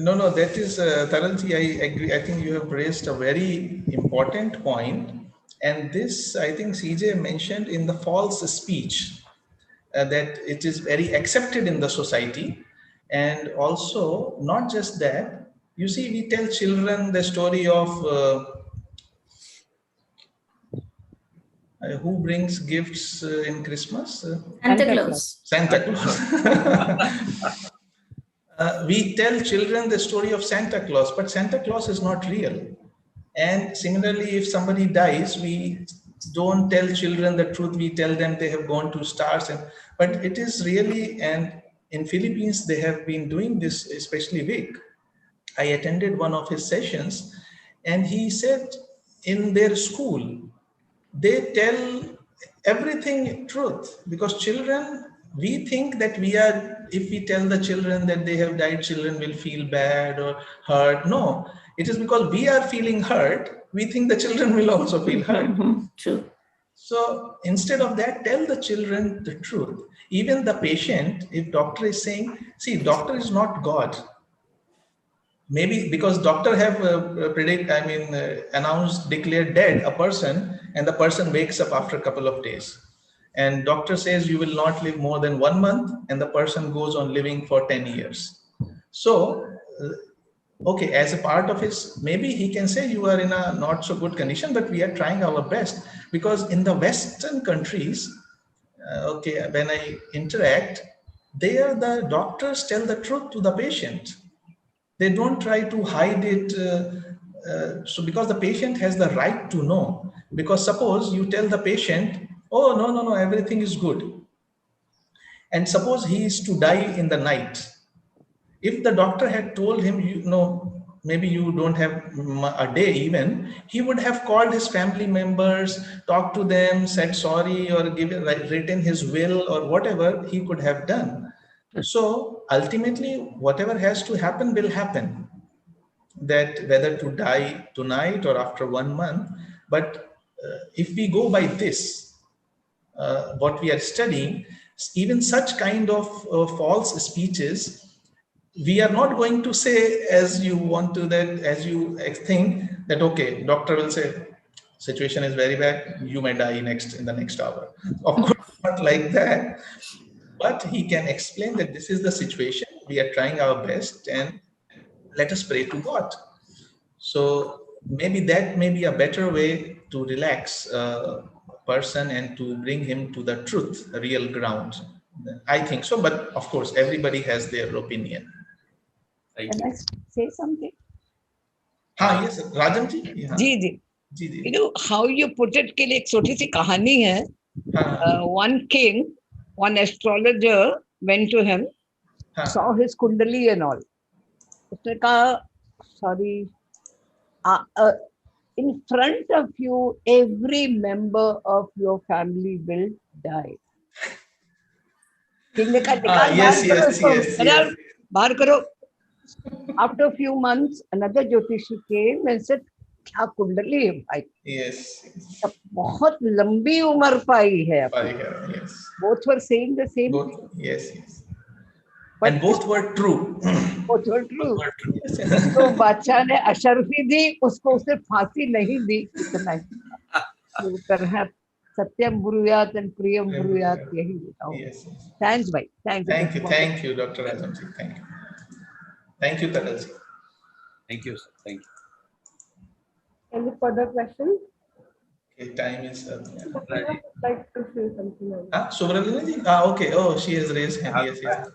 No, that is, Taralji, I agree. I think you have raised a very important point. And this, I think CJ mentioned in the false speech, that it is very accepted in the society. And also, not just that, you see, we tell children the story of who brings gifts in Christmas? Santa Claus. Santa Claus. We tell children the story of Santa Claus, but Santa Claus is not real. And similarly, if somebody dies, we don't tell children the truth. We tell them they have gone to stars. But it is really, and in Philippines, they have been doing this, especially Vic. I attended one of his sessions, and he said in their school, they tell everything truth, because children, we think that we are, if we tell the children that they have died, children will feel bad or hurt. No, it is because we are feeling hurt, we think the children will also feel hurt. True. So instead of that, tell the children the truth. Even the patient, if doctor is saying, see, doctor is not God. Maybe because doctor have announced, declared dead a person, and the person wakes up after a couple of days, and doctor says you will not live more than 1 month, and the person goes on living for 10 years. So okay, as a part of his, maybe he can say you are in a not so good condition, but we are trying our best. Because in the Western countries, okay, when I interact, there the doctors tell the truth to the patient. They don't try to hide it. So because the patient has the right to know. Because suppose you tell the patient, oh, no, everything is good. And suppose he is to die in the night. If the doctor had told him, you know, maybe you don't have a day even, he would have called his family members, talked to them, said sorry, or given, like, written his will or whatever he could have done. So ultimately, whatever has to happen will happen. That whether to die tonight or after 1 month. But if we go by this, what we are studying, even such kind of false speeches, we are not going to say, as you want to, that as you think that, okay, doctor will say situation is very bad, you may die in the next hour. Of course, not like that, but he can explain that this is the situation, we are trying our best, and let us pray to God. So maybe that may be a better way to relax a person and to bring him to the truth, real ground. I think so, but of course, everybody has their opinion. Thank Can you. I say something? Yes, Rajan ji? Yeah. Ji ji. Ji, ji. You know how you put it के लिए एक छोटी सी कहानी है. One king, one astrologer went to him, saw his kundali and all. उसने कहा, sorry, in front of you, every member of your family will die. King ने कहा निकाल yes, बाहर करो yes, इसको, yes, निकाल yes. बाहर करो. After a few months, another Jyotishi came and said, क्या कुंडली है भाई, Yes. बहुत लंबी उम्र पाई है. Yes. Both were saying the same Both. thing. Yes, yes. But And both were true. both were true. Yes. तो बादशाह ने अशर्फी दी, उसको उसने फांसी नहीं दी. इतना ही तरह सत्यम ब्रूयात and प्रियम ब्रूयात, यही बताओ. Yes, yes. Thanks भाई, thanks. Thank you, Dr. Azam ji. Thank you, Taral ji. Thank you, sir. Thank you. Any further questions? Okay, time is up. I would like to say something. Subralina ji? Okay. Oh, she has raised hand. Yes, yes.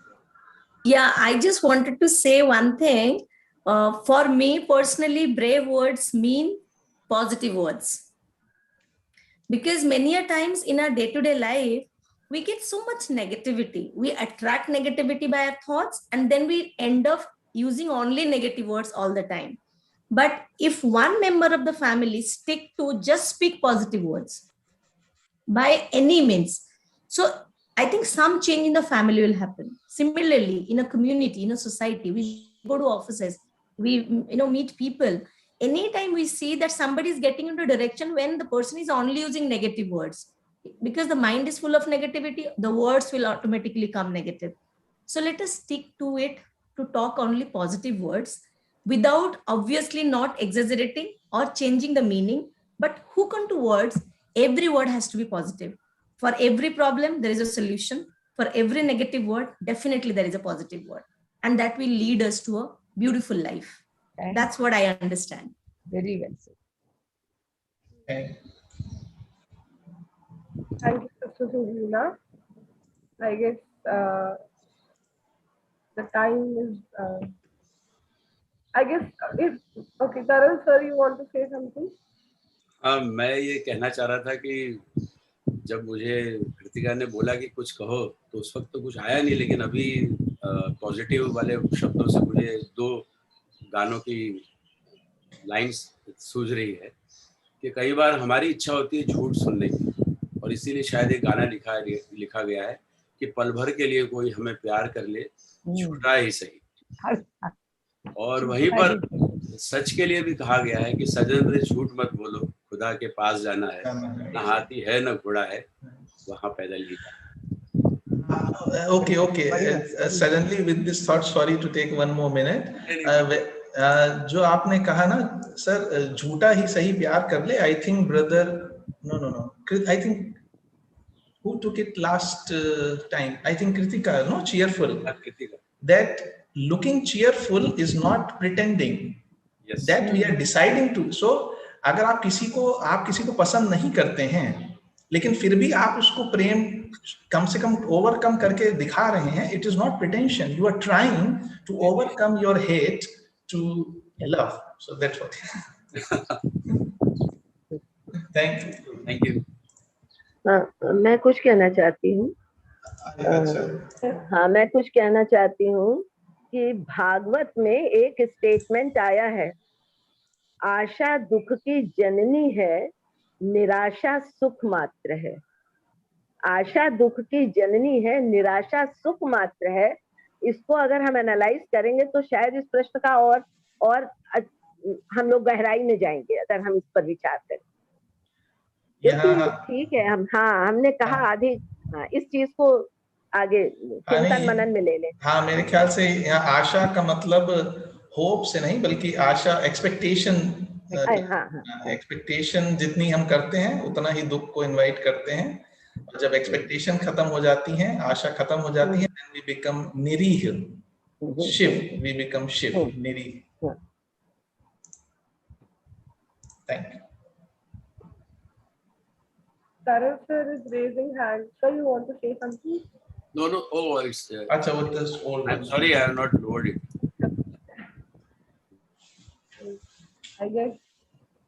Yeah, I just wanted to say one thing. For me personally, brave words mean positive words. Because many a times in our day-to-day life, we get so much negativity. We attract negativity by our thoughts, and then we end up using only negative words all the time. But if one member of the family stick to just speak positive words by any means, so I think some change in the family will happen. Similarly, in a community, in a society, we go to offices, we meet people. Anytime we see that somebody is getting into a direction when the person is only using negative words, because the mind is full of negativity, the words will automatically come negative. So let us stick to it, to talk only positive words without obviously not exaggerating or changing the meaning. But hook onto words, every word has to be positive. For every problem, there is a solution. For every negative word, definitely there is a positive word. And that will lead us to a beautiful life. That's what I understand. Very well said. Okay. Thank you, Sister Suhina. I guess the time is. I guess if okay, Taral sir, you want to say something? मैं ये कहना चाह रहा था कि जब मुझे कृतिका ने बोला कि कुछ कहो तो उस वक्त तो कुछ आया नहीं, लेकिन अभी पॉजिटिव वाले शब्दों से मुझे 2 गानों की लाइंस सूझ रही है कि कई बार हमारी इच्छा होती है झूठ सुनने की, और इसीलिए शायद एक गाना लिखा गया है कि पल भर के लिए कोई हमें प्यार कर ले, झूठा ही सही. और वहीं पर सच के लिए भी कहा गया है कि सजन रे झूठ मत बोलो, खुदा के पास जाना है, ना हाथी है ना घोड़ा है, वहां पैदल ही जाना. Okay. Suddenly with this thought, sorry to take one more minute. जो आपने कहा ना सर, झूठा ही सही प्यार कर ले. I think brother, no. I think who took it last time? I think Kritika, no, cheerful. That looking cheerful is not pretending. Yes. That we are deciding to. So अगर आप किसी को पसंद नहीं करते हैं, लेकिन फिर भी आप उसको प्रेम कम से कम ओवरकम करके दिखा रहे हैं, it is not pretension. You are trying to overcome your hate to love. So that's what. Thank you. मैं कुछ कहना चाहती हूँ. हाँ, मैं कुछ कहना चाहती हूँ कि भागवत में एक स्टेटमेंट आया है, आशा दुख की जननी है, निराशा सुख मात्र है. आशा दुख की जननी है, निराशा सुख मात्र है. इसको अगर हम एनालाइज करेंगे तो शायद इस प्रश्न का और हम लोग गहराई में जाएंगे अगर हम इस पर विचार करें. क्योंकि ठीक है, हमने कहा आधी इस चीज को आगे चिंतन मनन में ले लें. हाँ, मेरे ख्याल से यहाँ आशा का मतलब होप से नहीं, बल्कि आशा एक्सपेक्टेशन. एक्सपेक्टेशन जितनी हम करते हैं उतना ही दुख को इनवाइट करते हैं, और जब एक्सपेक्टेशन खत्म हो जाती है, आशा खत्म हो जाती है, then we become निरीह, शिव, we become शिव, निरीह. Thank you. Taral sir is raising hand. Sir, you want to say something? No. Oh, it's. Achha, what does all? I'm sorry, I have not lowered it. I guess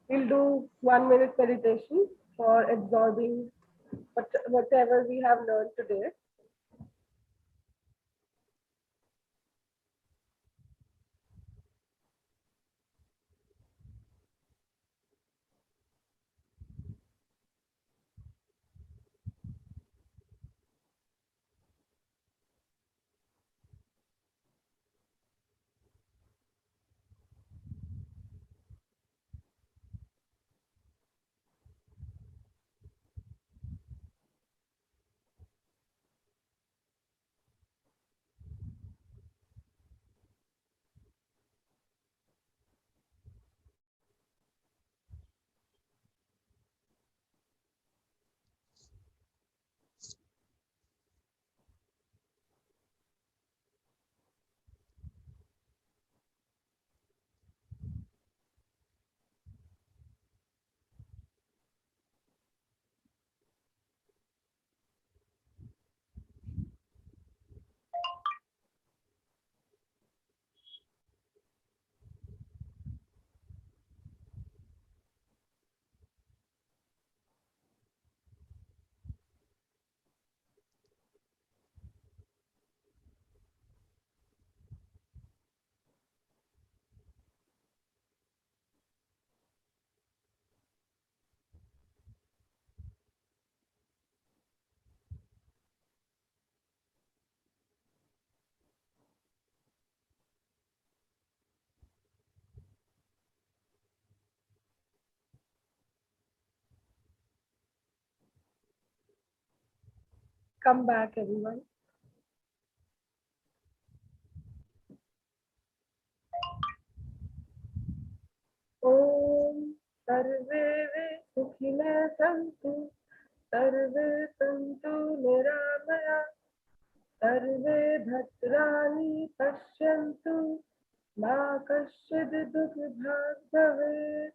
we'll do 1 minute meditation for absorbing whatever we have learned today. Come back, everyone. Om Sarve Sukhina Santu Sarve Santu Niramaya Sarve Bhadrani Pashyantu Ma Kashchid Dukh Bhag Bhavet.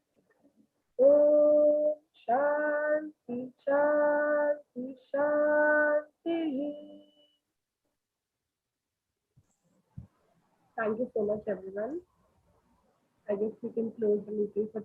Om Shanti Shanti Shanti. Thank you so much, everyone. I guess we can close the meeting for today.